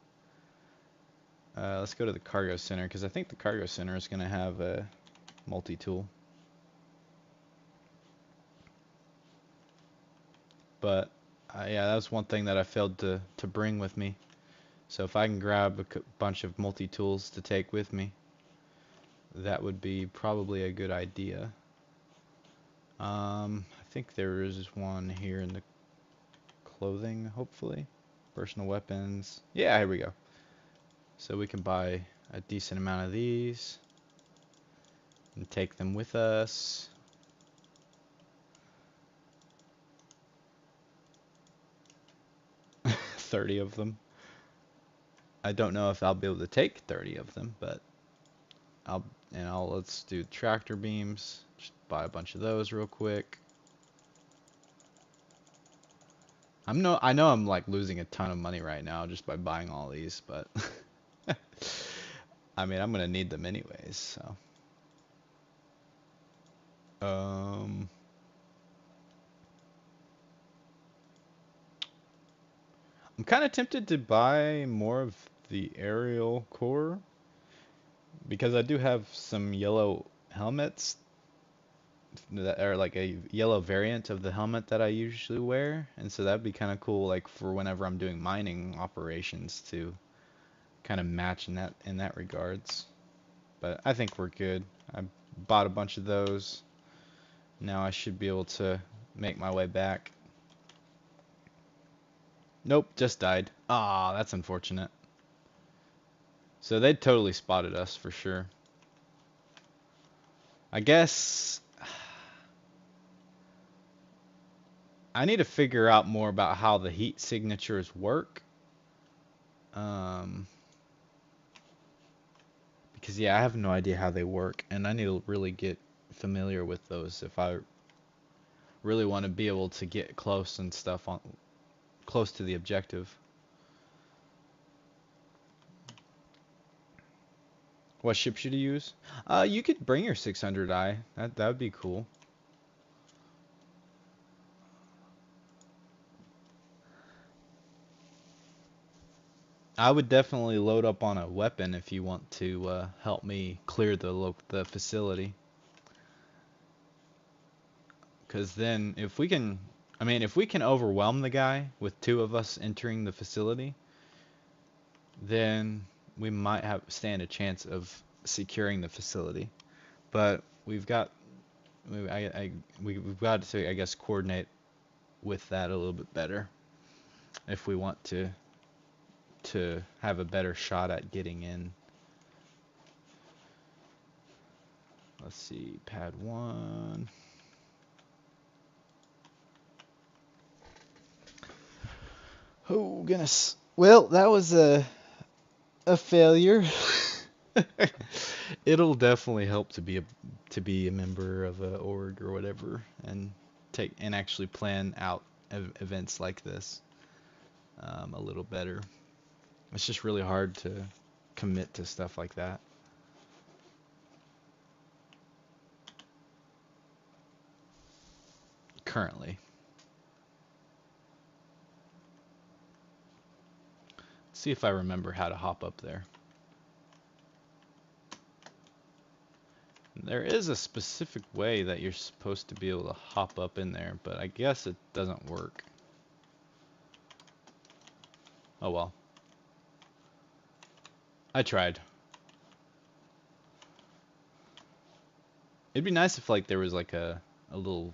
Let's go to the cargo center because I think the cargo center is going to have a multi-tool. But yeah, that was one thing that I failed to bring with me. So if I can grab a bunch of multi-tools to take with me, that would be probably a good idea. I think there is one here in the clothing, hopefully. Personal weapons. Yeah, here we go. So we can buy a decent amount of these and take them with us. $30 of them. I don't know if I'll be able to take 30 of them, but let's do tractor beams. Just buy a bunch of those real quick. I know I'm like losing a ton of money right now just by buying all these, but I mean, I'm gonna need them anyways, so. I'm kind of tempted to buy more of the aerial core because I do have some yellow helmets that are like a yellow variant of the helmet that I usually wear, and so that'd be kind of cool, like for whenever I'm doing mining operations to kind of match in that regards. But I think we're good. I bought a bunch of those. Now I should be able to make my way back. Nope, just died. Ah, that's unfortunate. So they totally spotted us for sure. I guess I need to figure out more about how the heat signatures work. Because yeah, I have no idea how they work, and I need to really get familiar with those if I really want to be able to get close and stuff on close to the objective. What ship should you use? You could bring your 600i. That would be cool. I would definitely load up on a weapon if you want to help me clear the facility. Because then if we can, I mean, if we can overwhelm the guy with 2 of us entering the facility, then we might stand a chance of securing the facility. But we've got we've got to, I guess, coordinate with that a little bit better if we want to have a better shot at getting in. Let's see, pad 1. Oh goodness. Well, that was a failure. It'll definitely help to be a member of a org or whatever and actually plan out events like this a little better. It's just really hard to commit to stuff like that. Currently. Let's see if I remember how to hop up there. There is a specific way that you're supposed to be able to hop up in there, but I guess it doesn't work. Oh well. I tried. It'd be nice if like there was like a little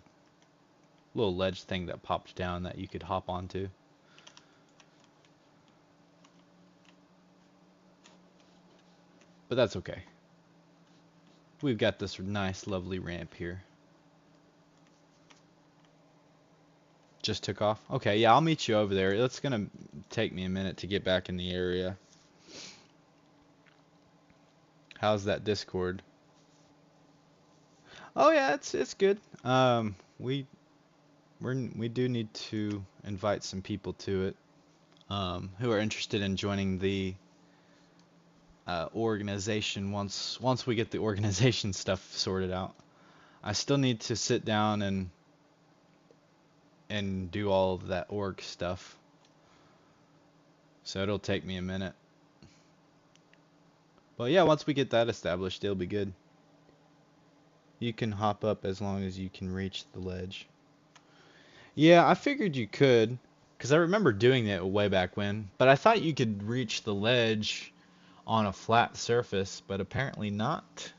ledge thing that popped down that you could hop onto. But that's okay. We've got this nice lovely ramp here. Just took off? Okay, yeah, I'll meet you over there. It's gonna take me a minute to get back in the area. How's that Discord? Oh yeah, it's good. We do need to invite some people to it who are interested in joining the organization once we get the organization stuff sorted out. I still need to sit down and do all of that org stuff. So it'll take me a minute. But yeah, once we get that established, it'll be good. You can hop up as long as you can reach the ledge. Yeah, I figured you could, because I remember doing that way back when, but I thought you could reach the ledge on a flat surface, but apparently not.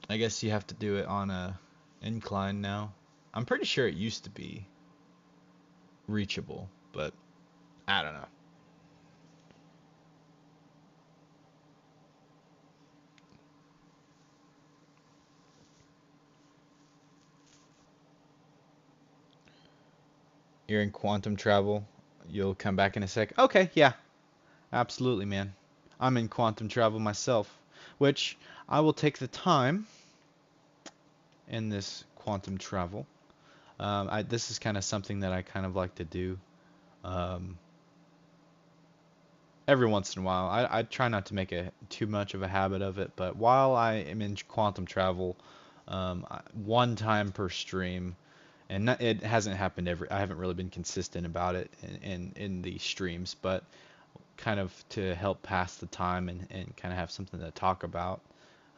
I guess you have to do it on a incline now. I'm pretty sure it used to be reachable, but I don't know. You're in quantum travel. You'll come back in a sec. Okay, yeah, absolutely, man. I'm in quantum travel myself, which I will take the time in this quantum travel. This is kind of something that I kind of like to do um, every once in a while. I try not to make too much of a habit of it, but while I am in quantum travel, one time per stream, and it hasn't happened every. I haven't really been consistent about it in the streams, but kind of to help pass the time and kind of have something to talk about.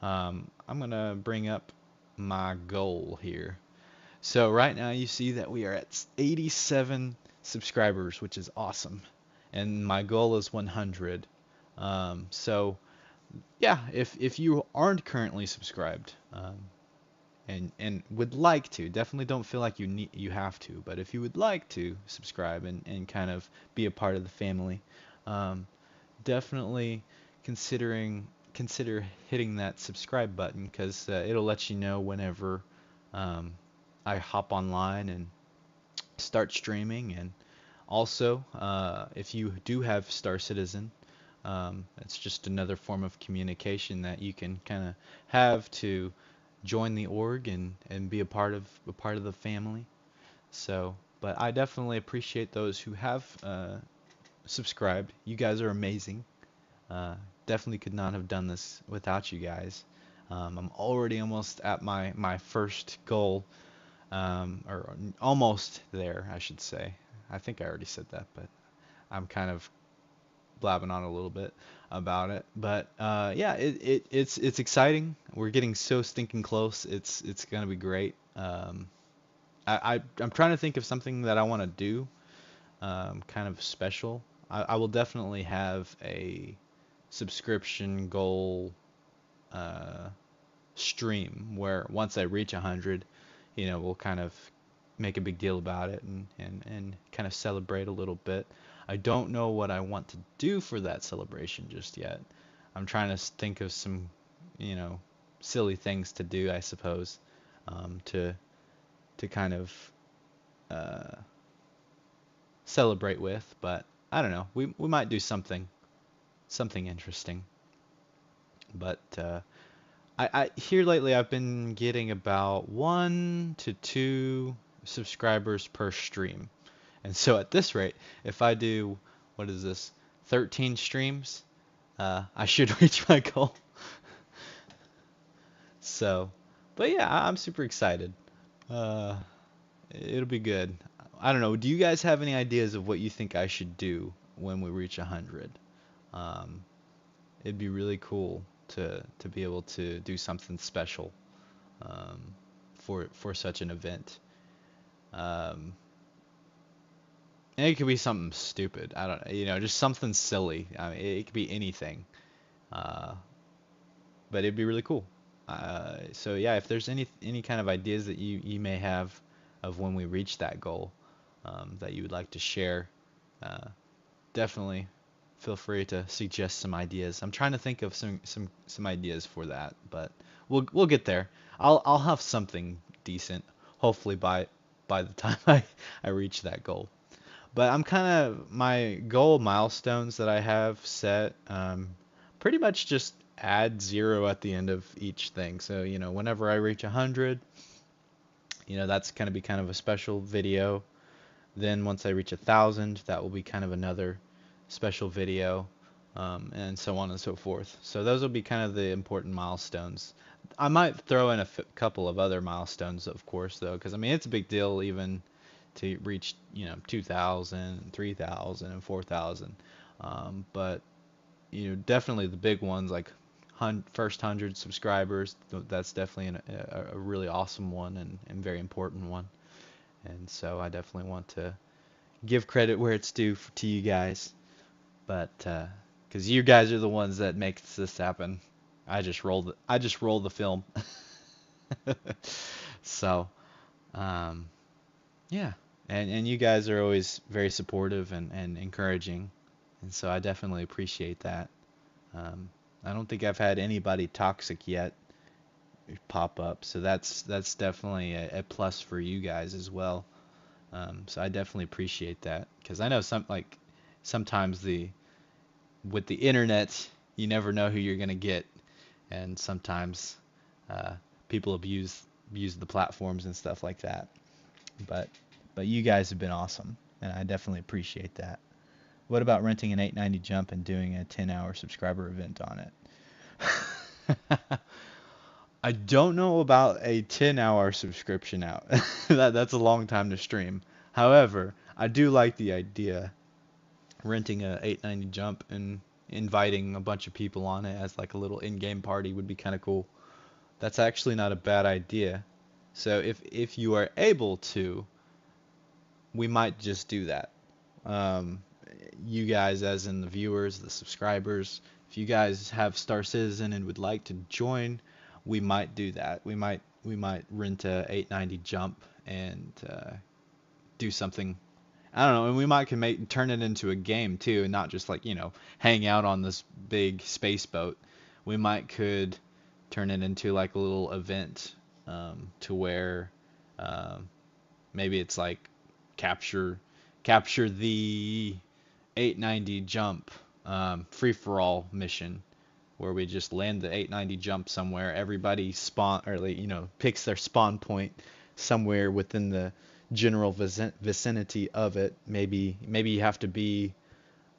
I'm gonna bring up my goal here. So right now you see that we are at 87 subscribers, which is awesome, and my goal is 100. So yeah, if you aren't currently subscribed, and would like to, definitely don't feel like you have to, but if you would like to subscribe and kind of be a part of the family, um, definitely consider hitting that subscribe button because it'll let you know whenever um, I hop online and start streaming. And also, if you do have Star Citizen, it's just another form of communication that you can kind of have to join the org and be a part of the family. So, but I definitely appreciate those who have subscribed. You guys are amazing. Uh, Definitely could not have done this without you guys. I'm already almost at my first goal, or almost there, I should say. I think I already said that, but I'm kind of blabbing on a little bit about it. But yeah, it's exciting. We're getting so stinking close. It's gonna be great. I'm trying to think of something that I want to do, kind of special. I will definitely have a subscription goal uh, stream where once I reach 100, we'll kind of make a big deal about it and kind of celebrate a little bit. I don't know what I want to do for that celebration just yet. I'm trying to think of some, you know, silly things to do, I suppose, to kind of uh, celebrate with. But I don't know. We might do something interesting. But I here lately I've been getting about 1 to 2 subscribers per stream. And so at this rate, if I do, what is this, 13 streams, I should reach my goal. So, but yeah, I'm super excited. Uh, it'll be good. I don't know. Do you guys have any ideas of what you think I should do when we reach 100? Um, it'd be really cool to be able to do something special um, for such an event. Um, and it could be something stupid. I don't, just something silly. I mean, it could be anything. Uh, but it'd be really cool. So yeah, if there's any kind of ideas that you may have of when we reach that goal that you would like to share, uh, definitely feel free to suggest some ideas. I'm trying to think of some ideas for that, but we'll get there. I'll have something decent, hopefully by the time I reach that goal. But I'm kind of my goal milestones that I have set, pretty much just add 0 at the end of each thing. So, whenever I reach 100, that's going to be kind of a special video. Then once I reach 1,000, that will be kind of another special video, and so on and so forth. So those will be kind of the important milestones. I might throw in a couple of other milestones, of course, though, because I mean it's a big deal even to reach 2,000, 3,000, and 4,000. But definitely the big ones like first 100 subscribers. That's definitely a really awesome one and very important one. And so I definitely want to give credit where it's due to you guys. But because you guys are the ones that makes this happen, I just roll the film. So, um, yeah, and you guys are always very supportive and encouraging, and so I definitely appreciate that. Um, I don't think I've had anybody toxic yet pop up, so that's definitely a plus for you guys as well. So I definitely appreciate that because I know sometimes the with the internet you never know who you're gonna get, and sometimes uh, people abuse the platforms and stuff like that. But but you guys have been awesome, and I definitely appreciate that. What about renting an 890 jump and doing a 10-hour subscriber event on it? I don't know about a 10-hour subscription out. That's a long time to stream. However, I do like the idea renting a 890 jump and inviting a bunch of people on it as like a little in-game party would be kind of cool. That's actually not a bad idea. So if you are able to, we might just do that. Um, you guys, as in the viewers, the subscribers, if you guys have Star Citizen and would like to join, we might do that. We might rent a 890 jump and do something. I don't know, and we might can make turn it into a game too, and not just like hang out on this big space boat. We might could turn it into like a little event to where um, maybe it's like capture capture the 890 jump free for all mission where we just land the 890 jump somewhere. Everybody spawn or like, picks their spawn point somewhere within the general vicinity of it. Maybe you have to be,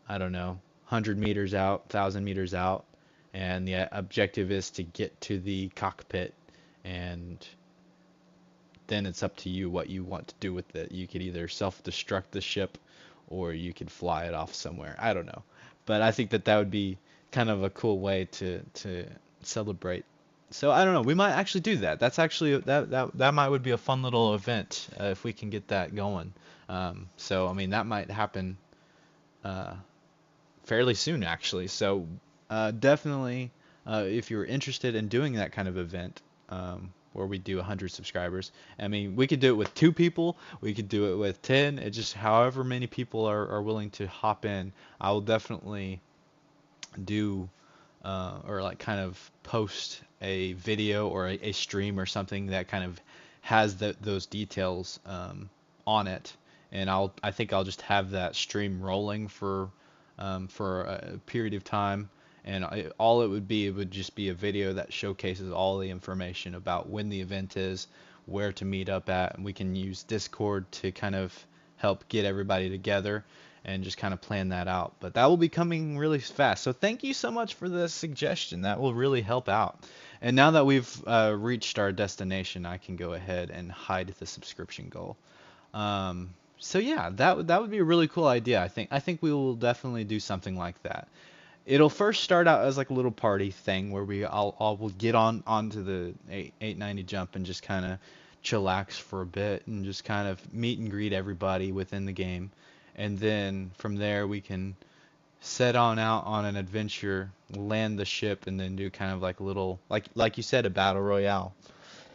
I don't know, 100 meters out, 1,000 meters out, and the objective is to get to the cockpit, and then it's up to you what you want to do with it. You could either self-destruct the ship or you could fly it off somewhere. I don't know. But I think that would be kind of a cool way to celebrate. So I don't know. We might actually do that. That's actually that might would be a fun little event if we can get that going. So I mean that might happen uh, fairly soon actually. So definitely, if you're interested in doing that kind of event, where we do 100 subscribers, I mean, we could do it with 2 people, we could do it with 10. It just however many people are willing to hop in. I will definitely do or like kind of post a video or a stream or something that kind of has those details on it, and I think I'll just have that stream rolling for a period of time, and all it would just be a video that showcases all the information about when the event is, where to meet up at, and we can use Discord to kind of help get everybody together and just kind of plan that out. But that will be coming really fast. So thank you so much for the suggestion. That will really help out. And now that we've reached our destination, I can go ahead and hide the subscription goal. So yeah, that would be a really cool idea. I think we will definitely do something like that. It'll first start out as like a little party thing where I'll will get onto the 890 jump and just kind of chillax for a bit and just kind of meet and greet everybody within the game, and then from there we can set on out on an adventure, land the ship, and then do kind of like a little like you said, a battle royale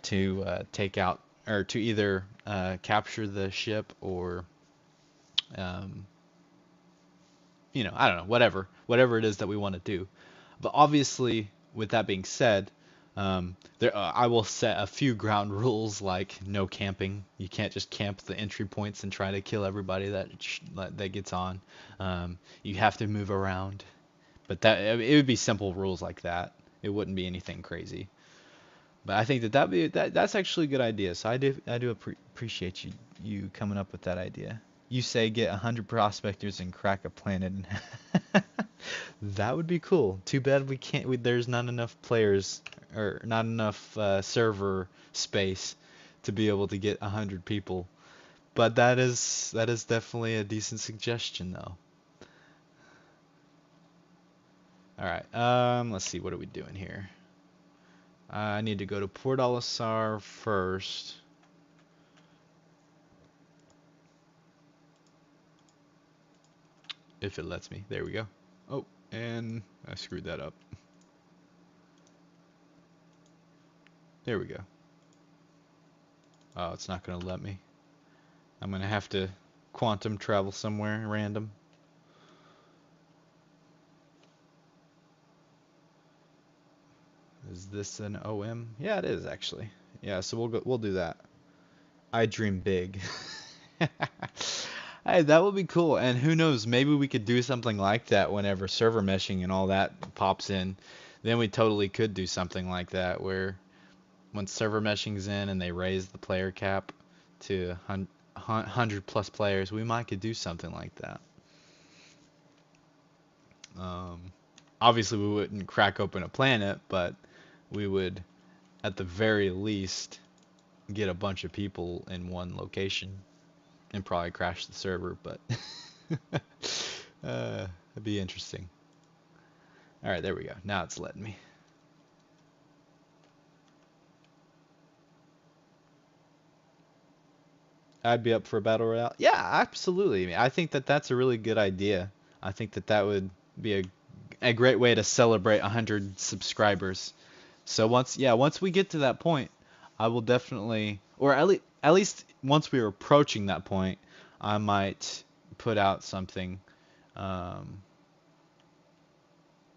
to take out or to either capture the ship or um, I don't know, whatever it is that we want to do. But obviously, with that being said, I will set a few ground rules like no camping. You can't just camp the entry points and try to kill everybody that gets on. You have to move around, but it would be simple rules like that. It wouldn't be anything crazy. But I think that's actually a good idea. So I do appreciate you coming up with that idea. You say get 100 prospectors and crack a planet. That would be cool. Too bad we can't. There's not enough players or not enough server space to be able to get 100 people. But that is definitely a decent suggestion, though. All right. Let's see. What are we doing here? I need to go to Port Olisar first. If it lets me. There we go. Oh, and I screwed that up. There we go. Oh, it's not gonna let me. I'm gonna have to quantum travel somewhere random. Is this an OM? Yeah, it is actually. Yeah, so we'll do that. I dream big. Hey, that would be cool. And who knows, maybe we could do something like that whenever server meshing and all that pops in. Then we totally could do something like that where when server meshing's in and they raise the player cap to 100 plus players, we might could do something like that. Um, Obviously, we wouldn't crack open a planet, but we would, at the very least, get a bunch of people in one location and probably crash the server, but it'd be interesting. All right, there we go. Now it's letting me. I'd be up for a battle royale. Yeah, absolutely. I think that that's a really good idea. I think that that would be a great way to celebrate 100 subscribers. So once we get to that point, I will definitely, or at least once we are approaching that point, I might put out something um,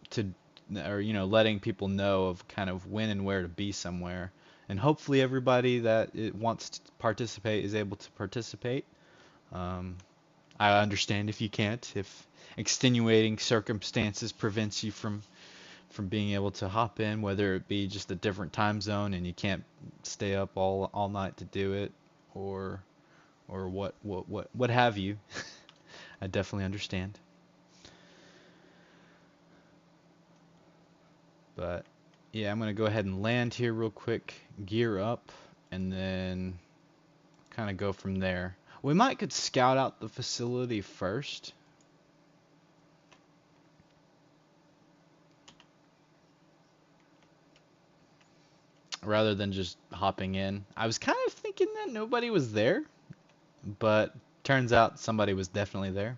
to, or letting people know of kind of when and where to be somewhere, and hopefully everybody that it wants to participate is able to participate. Um, I understand if you can't, if extenuating circumstances prevents you from being able to hop in, whether it be just a different time zone and you can't stay up all night to do it, or what have you. I definitely understand. But yeah, I'm gonna go ahead and land here real quick, gear up, and then kind of go from there. We might could scout out the facility first. Rather than just hopping in. I was kind of thinking that nobody was there, but turns out somebody was definitely there.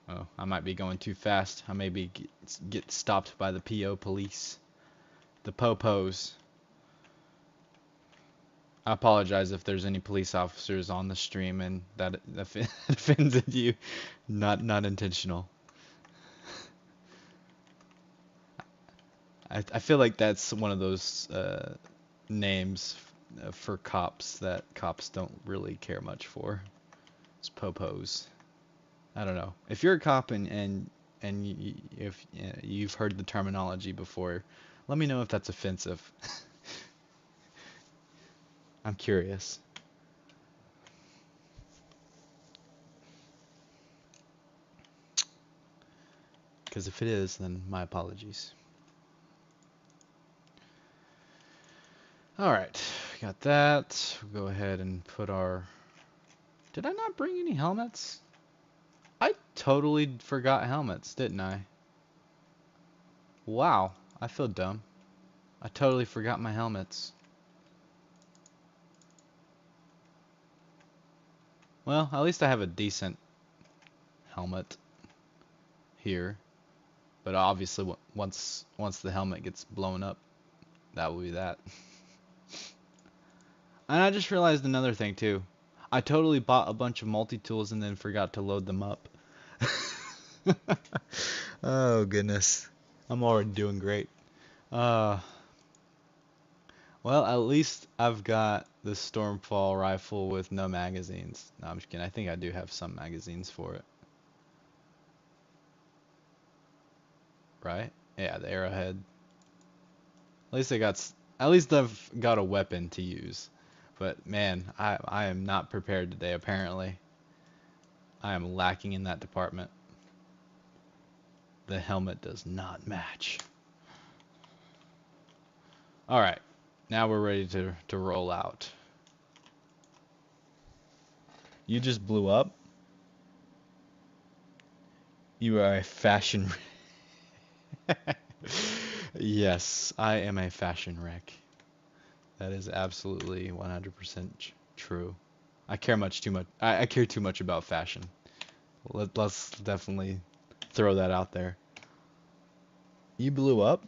Oh, I might be going too fast. I may be get stopped by the PO police. The popos. I apologize if there's any police officers on the stream and that offended you. Not intentional. I feel like that's one of those names for cops that cops don't really care much for. It's popos. I don't know. If you're a cop and if you've heard the terminology before, let me know if that's offensive. I'm curious. Because if it is, then my apologies. Alright, got that. We'll go ahead and put our... Did I not bring any helmets? I totally forgot helmets, didn't I? Wow, I feel dumb. I totally forgot my helmets. Well, at least I have a decent helmet here. But obviously, once the helmet gets blown up, that will be that. And I just realized another thing too. I totally bought a bunch of multi-tools and then forgot to load them up. Oh goodness. I'm already doing great. Uh, well, at least I've got the Stormfall rifle with no magazines. No, I'm just kidding. I think I do have some magazines for it. Right? Yeah, the arrowhead. At least I've got a weapon to use. But man, I am not prepared today apparently. I am lacking in that department. The helmet does not match. Alright, now we're ready to roll out. You just blew up? You are a fashion... Yes, I am a fashion wreck. That is absolutely 100% true. I care much too much. I care too much about fashion. Let's definitely throw that out there. You blew up?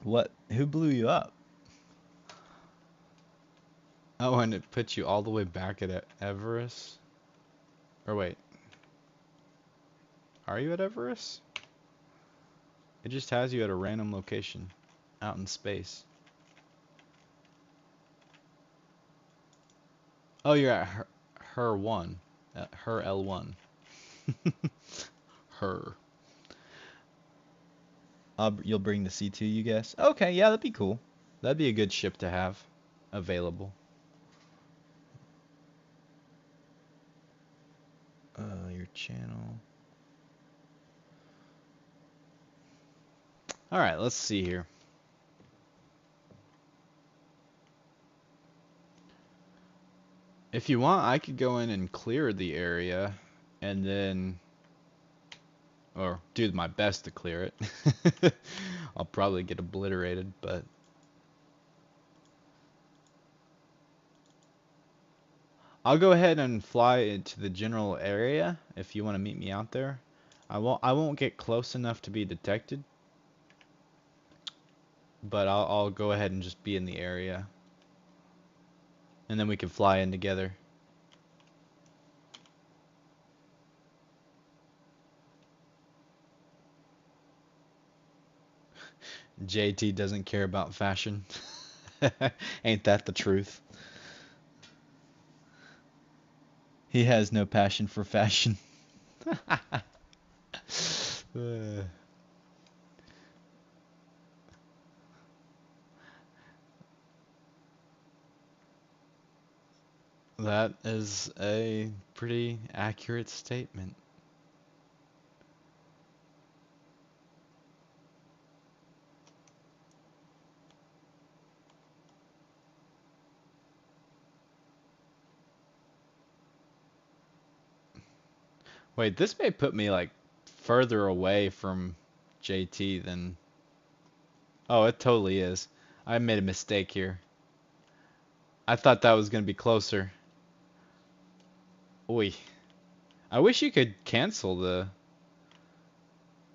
What? Who blew you up? Oh, and it puts you all the way back at Everest? Or wait, are you at Everest? It just has you at a random location out in space. Oh, you're at her 1. At her L1. Her. You'll bring the C2, you guess? Okay, yeah, that'd be cool. That'd be a good ship to have available. Your channel. Alright, let's see here. If you want, I could go in and clear the area and then, or do my best to clear it. I'll probably get obliterated, but I'll go ahead and fly into the general area if you want to meet me out there. I won't get close enough to be detected, but I'll go ahead and just be in the area. And then we can fly in together. JT doesn't care about fashion. Ain't that the truth? He has no passion for fashion. Uh, that is a pretty accurate statement. Wait, this may put me like further away from JT than... Oh, it totally is. I made a mistake here. I thought that was gonna be closer. Oi. I wish you could cancel the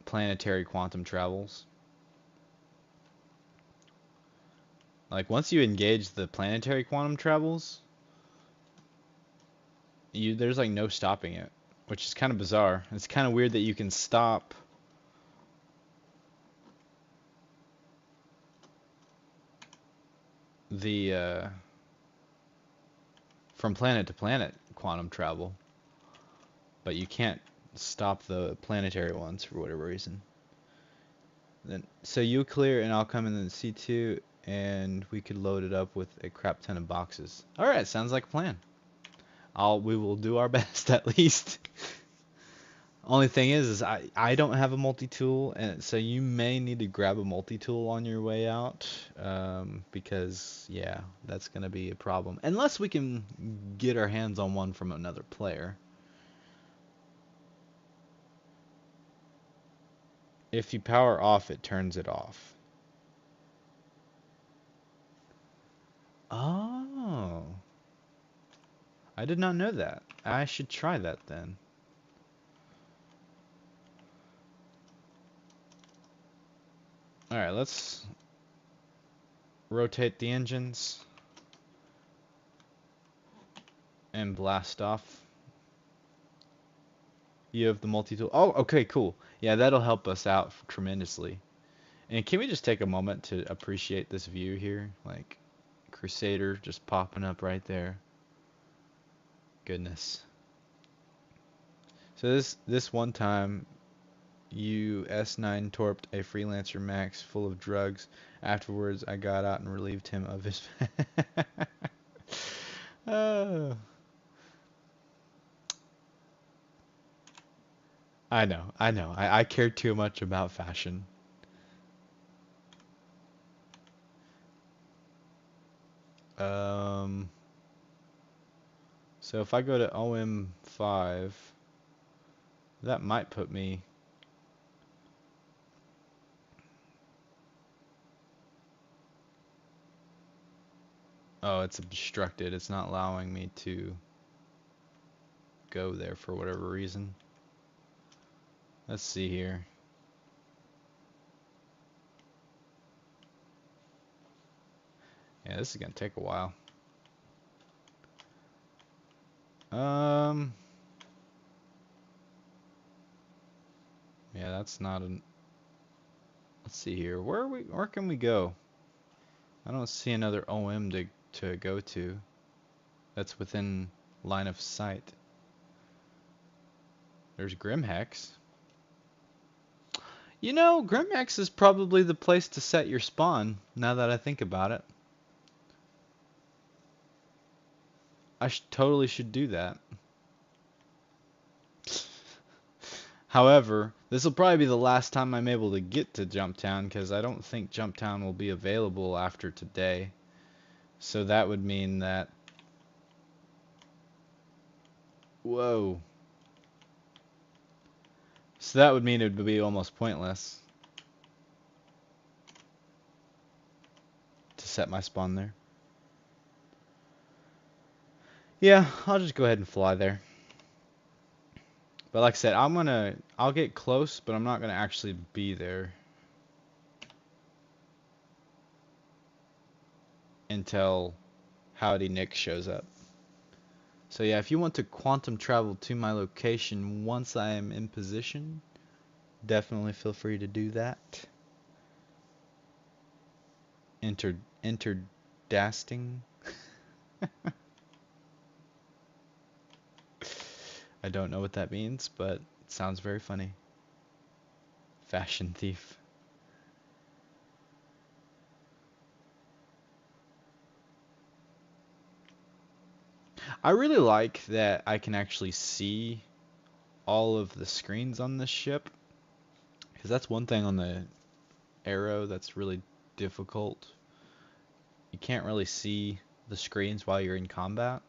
planetary quantum travels. Like once you engage the planetary quantum travels, there's like no stopping it, which is kind of bizarre. It's kind of weird that you can stop the from planet to planet quantum travel, but you can't stop the planetary ones for whatever reason. Then so you clear and I'll come in the C2 and we could load it up with a crap ton of boxes. All right, sounds like a plan. We will do our best at least. Only thing is I don't have a multi-tool, and so you may need to grab a multi-tool on your way out, because yeah, that's gonna be a problem. Unless we can get our hands on one from another player. If you power off, it turns it off. Oh, I did not know that. I should try that then. Alright, let's rotate the engines and blast off. You have the multi-tool. Oh, okay, cool. Yeah, that'll help us out tremendously. And can we just take a moment to appreciate this view here? Like, Crusader just popping up right there. Goodness. So this one time, you S9 torped a freelancer Max full of drugs. Afterwards, I got out and relieved him of his... Oh. I know, I know. I care too much about fashion. Um, so if I go to OM5, that might put me... Oh, it's obstructed. It's not allowing me to go there for whatever reason. Let's see here. Yeah, this is gonna take a while. Um, yeah, that's not an. Let's see here. Where can we go? I don't see another OM to go to that's within line of sight. There's Grimhex. You know, Grimhex is probably the place to set your spawn, now that I think about it. I totally should do that. However, this will probably be the last time I'm able to get to Jumptown, because I don't think Jumptown will be available after today. So that would mean that... Whoa. So that would mean it would be almost pointless to set my spawn there. Yeah, I'll just go ahead and fly there. But like I said, I'll get close, but I'm not gonna actually be there until Howdy Nick shows up. So yeah, if you want to quantum travel to my location once I am in position, definitely feel free to do that. Interdasting. I don't know what that means, but it sounds very funny. Fashion thief. I really like that I can actually see all of the screens on this ship, because that's one thing on the Arrow that's really difficult. You can't really see the screens while you're in combat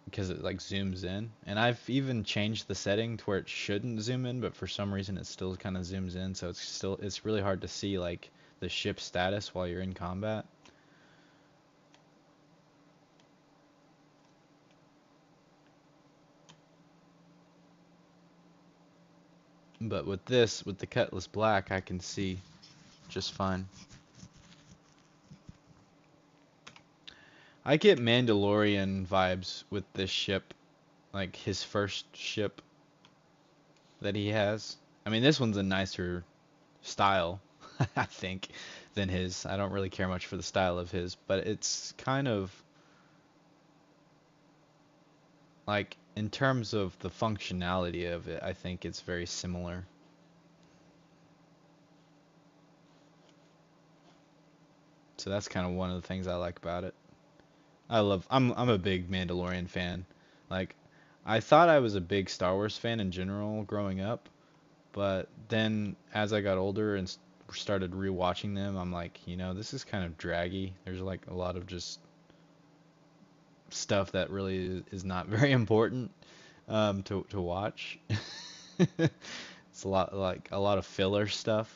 because it like zooms in, and I've even changed the setting to where it shouldn't zoom in, but for some reason it still kind of zooms in, so it's really hard to see like the ship status while you're in combat. But with the Cutlass Black, I can see just fine. I get Mandalorian vibes with this ship, like his first ship that he has. I mean, this one's a nicer style, I think, than his. I don't really care much for the style of his, but it's kind of like in terms of the functionality of it, I think it's very similar. So that's kind of one of the things I like about it. I'm a big Mandalorian fan. Like I thought I was a big Star Wars fan in general growing up, but then as I got older and started rewatching them, I'm like, you know, this is kind of draggy. There's like a lot of just stuff that really is not very important to watch. It's a lot of filler stuff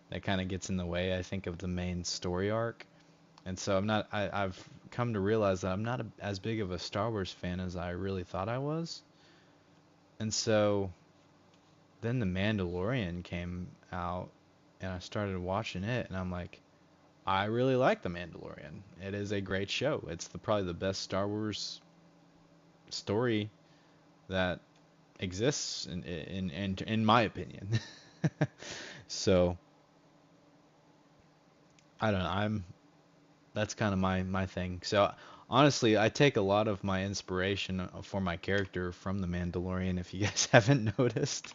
that kind of gets in the way, I think, of the main story arc. And so I've come to realize that I'm not as big of a Star Wars fan as I really thought I was. And so then The Mandalorian came out and I started watching it and I'm like, I really like The Mandalorian. It is a great show. It's probably the best Star Wars story that exists in my opinion. So I don't know. That's kind of my thing. So honestly, I take a lot of my inspiration for my character from The Mandalorian. If you guys haven't noticed,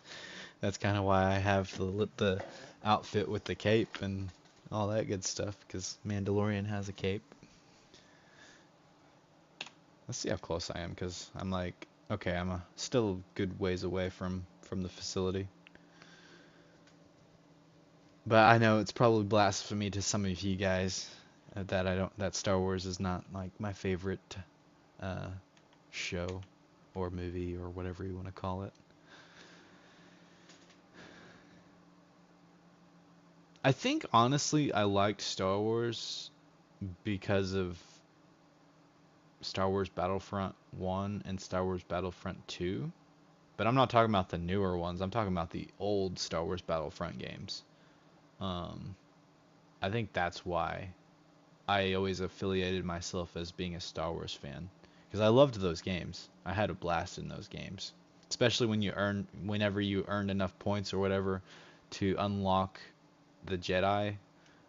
that's kind of why I have the outfit with the cape and all that good stuff. Because Mandalorian has a cape. Let's see how close I am. Because I'm like, okay, I'm still a good ways away from the facility. But I know it's probably blasphemy to some of you guys that Star Wars is not like my favorite uh, show or movie or whatever you want to call it. I think honestly I liked Star Wars because of Star Wars Battlefront 1 and Star Wars Battlefront 2. But I'm not talking about the newer ones. I'm talking about the old Star Wars Battlefront games. Um, I think that's why. I always affiliated myself as being a Star Wars fan because I loved those games. I had a blast in those games, especially whenever you earned enough points or whatever to unlock the Jedi.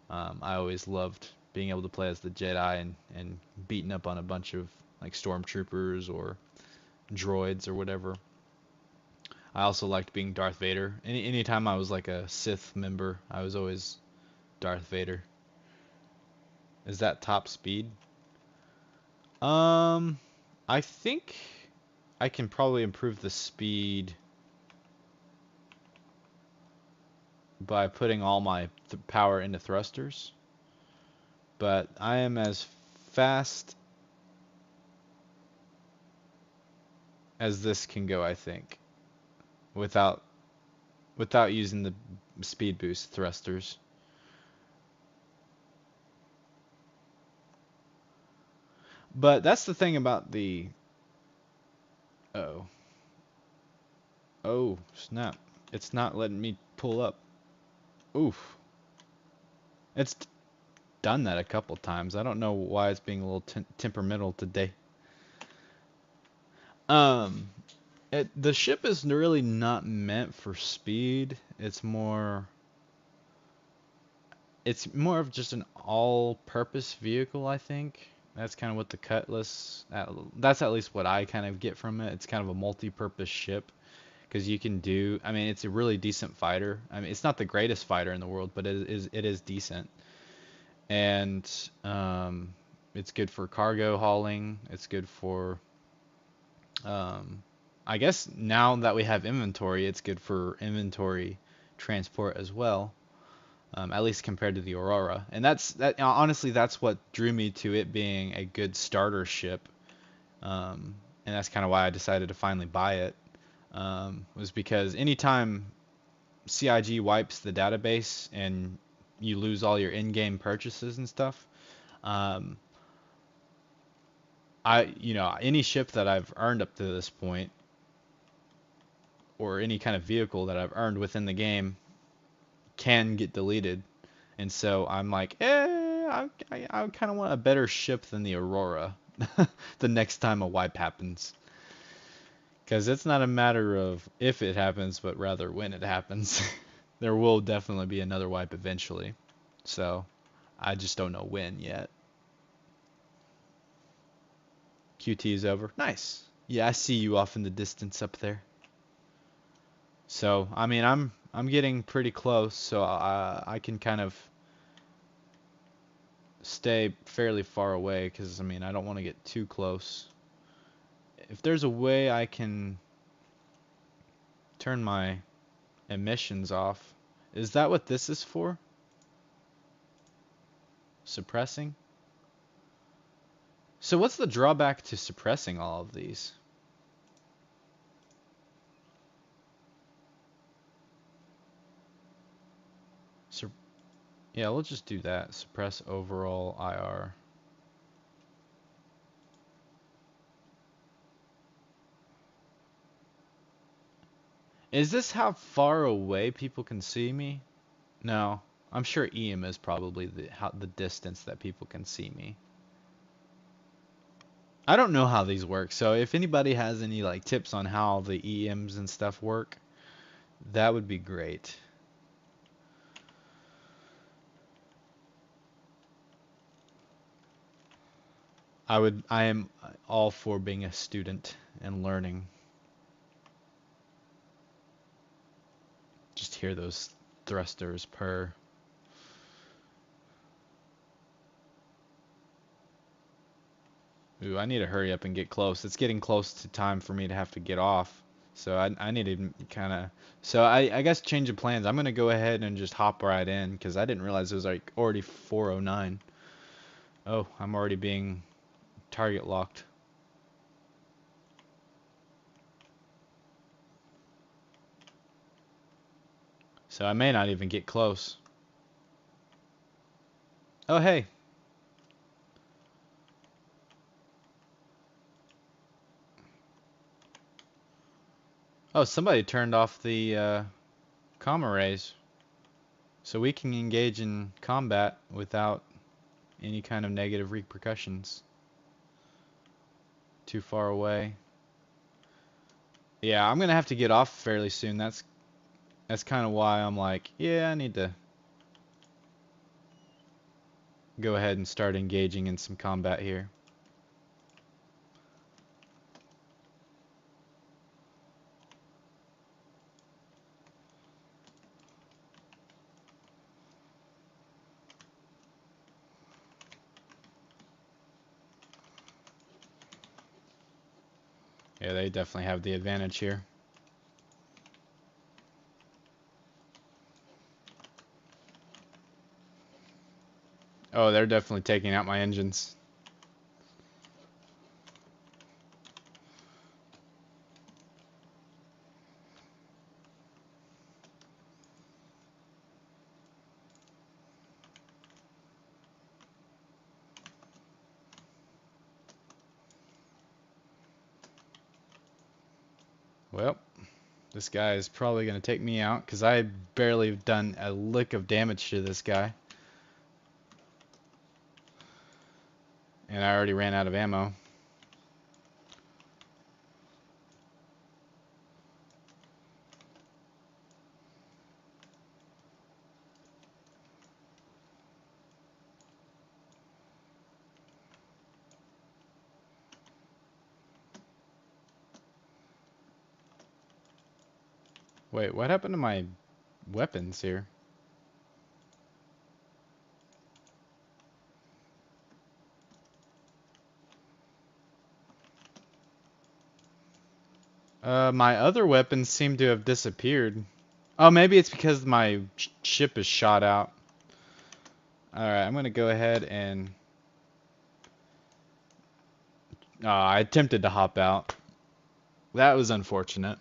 I always loved being able to play as the Jedi and beating up on a bunch of like stormtroopers or droids or whatever. I also liked being Darth Vader. Anytime I was like a Sith member, I was always Darth Vader. Is that top speed? Um, I think I can probably improve the speed by putting all my power into thrusters. But I am as fast as this can go, I think, without without using the speed boost thrusters. But that's the thing about the oh oh snap! It's not letting me pull up. Oof! It's done that a couple times. I don't know why it's being a little temperamental today. Um, the ship is really not meant for speed. It's more of just an all-purpose vehicle, I think. That's kind of what the Cutlass, that's at least what I kind of get from it. It's kind of a multi-purpose ship because you can do, I mean, it's a really decent fighter. I mean, it's not the greatest fighter in the world, but it is decent. And it's good for cargo hauling. It's good for, um, I guess now that we have inventory, it's good for inventory transport as well. At least compared to the Aurora. And honestly, that's what drew me to it being a good starter ship. And that's kind of why I decided to finally buy it. Was because anytime CIG wipes the database and you lose all your in-game purchases and stuff, um, any ship that I've earned up to this point, or any kind of vehicle that I've earned within the game, can get deleted. And so I'm like, I kind of want a better ship than the Aurora the next time a wipe happens. Because it's not a matter of if it happens, but rather when it happens. There will definitely be another wipe eventually. So I just don't know when yet. QT is over. Nice. Yeah, I see you off in the distance up there. So, I mean, I'm getting pretty close, so I can kind of stay fairly far away because I mean I don't want to get too close. If there's a way I can turn my emissions off, is that what this is for? Suppressing? So what's the drawback to suppressing all of these? Sur yeah, we'll just do that. Suppress overall IR. Is this how far away people can see me? No. I'm sure EM is probably the distance that people can see me. I don't know how these work, so if anybody has any like tips on how the EMs and stuff work, that would be great. I am all for being a student and learning. Just hear those thrusters purr. Ooh, I need to hurry up and get close. It's getting close to time for me to have to get off. So I need to kind of... So I guess change of plans. I'm going to go ahead and just hop right in because I didn't realize it was like already 4:09. Oh, I'm already being target locked. So I may not even get close. Oh, hey. Oh, somebody turned off the comm arrays. So we can engage in combat without any kind of negative repercussions. Too far away. Yeah, I'm gonna have to get off fairly soon. That's kind of why I'm like, yeah, I need to go ahead and start engaging in some combat here. Yeah, they definitely have the advantage here. Oh, they're definitely taking out my engines. Well, this guy is probably going to take me out because I barely have done a lick of damage to this guy. And I already ran out of ammo. Wait, what happened to my weapons here? My other weapons seem to have disappeared. Oh, maybe it's because my ship is shot out. Alright, I'm going to go ahead and... I attempted to hop out. That was unfortunate.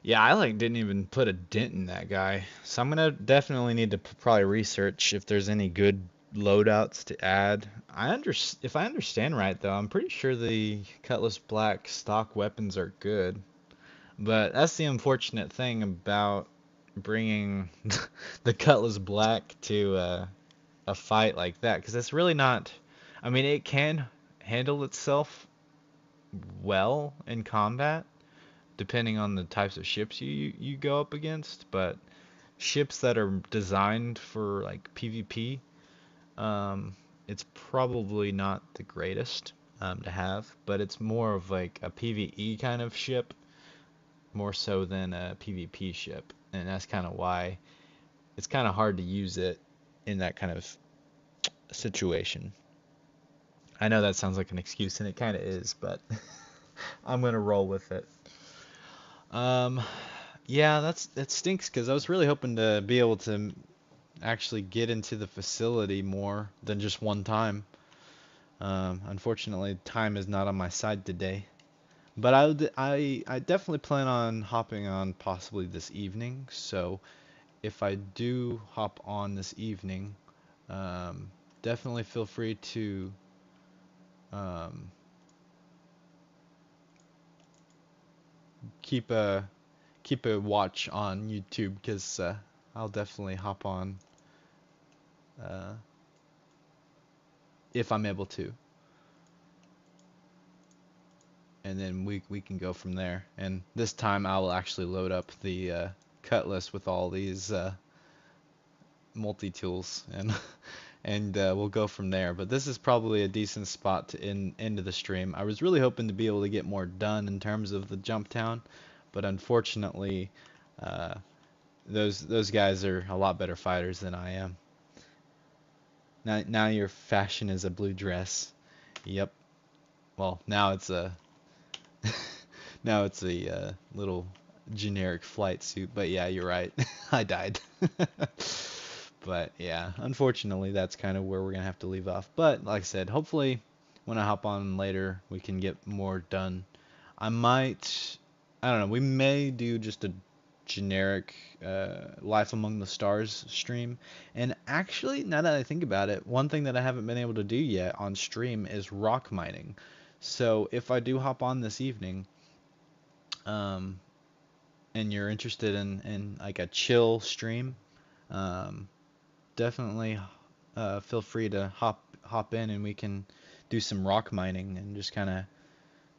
Yeah, I like didn't even put a dent in that guy. So I'm gonna definitely need to probably research if there's any good loadouts to add. If I understand right though, I'm pretty sure the Cutlass Black stock weapons are good. But that's the unfortunate thing about bringing the Cutlass Black to a fight like that, because it's really not. I mean, it can handle itself well in combat depending on the types of ships you go up against, but ships that are designed for like PvP, it's probably not the greatest to have, but it's more of like a PvE kind of ship, more so than a PvP ship, and that's kind of why it's kind of hard to use it in that kind of situation. I know that sounds like an excuse, and it kind of is, but I'm gonna roll with it. Um, yeah, that stinks because I was really hoping to be able to actually get into the facility more than just one time. Unfortunately, time is not on my side today. But I definitely plan on hopping on possibly this evening. So if I do hop on this evening, um, definitely feel free to um, keep a watch on YouTube because I'll definitely hop on uh, if I'm able to, and then we can go from there. And this time I will actually load up the Cutlass with all these multi tools and and we'll go from there. But this is probably a decent spot to end the stream. I was really hoping to be able to get more done in terms of the Jumptown, but unfortunately, uh, those guys are a lot better fighters than I am. Now your fashion is a blue dress. Yep. Well, now it's a now it's a little generic flight suit. But yeah, you're right. I died. But yeah, unfortunately, that's kind of where we're gonna have to leave off. But like I said, hopefully, when I hop on later, we can get more done. I might, I don't know, we may do just a generic Life Among the Stars stream. And actually, now that I think about it, one thing that I haven't been able to do yet on stream is rock mining. So if I do hop on this evening, um, and you're interested in like a chill stream, um, definitely feel free to hop in and we can do some rock mining and just kind of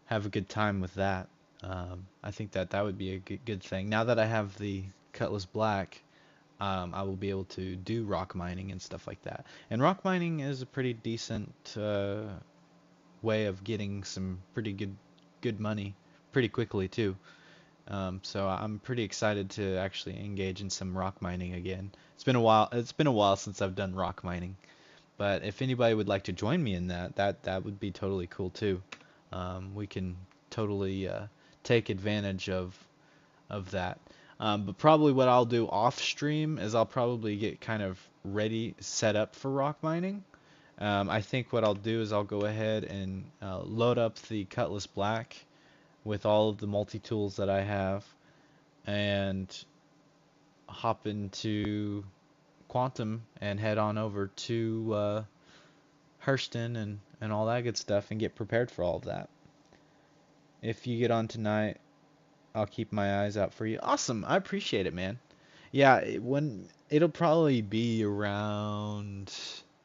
have a good time with that. I think that that would be a good thing. Now that I have the Cutlass Black, I will be able to do rock mining and stuff like that. And rock mining is a pretty decent way of getting some pretty good money pretty quickly too. So I'm pretty excited to actually engage in some rock mining again. It's been a while. It's been a while since I've done rock mining, but if anybody would like to join me in that, that would be totally cool too. We can totally take advantage of that. But probably what I'll do off stream is I'll probably get kind of ready, set up for rock mining. I think what I'll do is I'll go ahead and load up the Cutlass Black with all of the multi-tools that I have and hop into Quantum and head on over to Hurston and all that good stuff and get prepared for all of that. If you get on tonight, I'll keep my eyes out for you. Awesome. I appreciate it, man. Yeah, when it'll probably be around,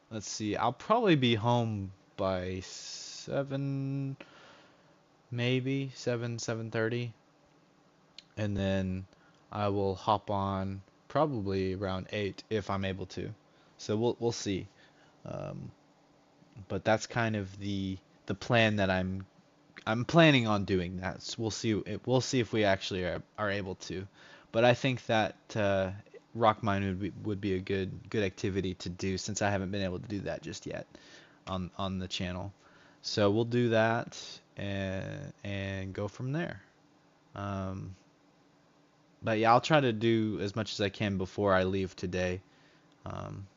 let's see, I'll probably be home by 7, maybe 7:30, and then I will hop on probably around 8 if I'm able to. So we'll see. Um, but that's kind of the plan that I'm planning on doing that. So we'll see if we actually are able to. But I think that rock mine would be a good activity to do since I haven't been able to do that just yet on the channel. So we'll do that and go from there. Um, but yeah, I'll try to do as much as I can before I leave today, um,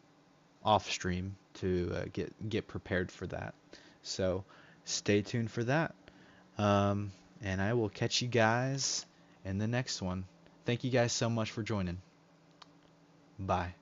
off stream to get prepared for that. So stay tuned for that. And I will catch you guys in the next one. Thank you guys so much for joining. Bye.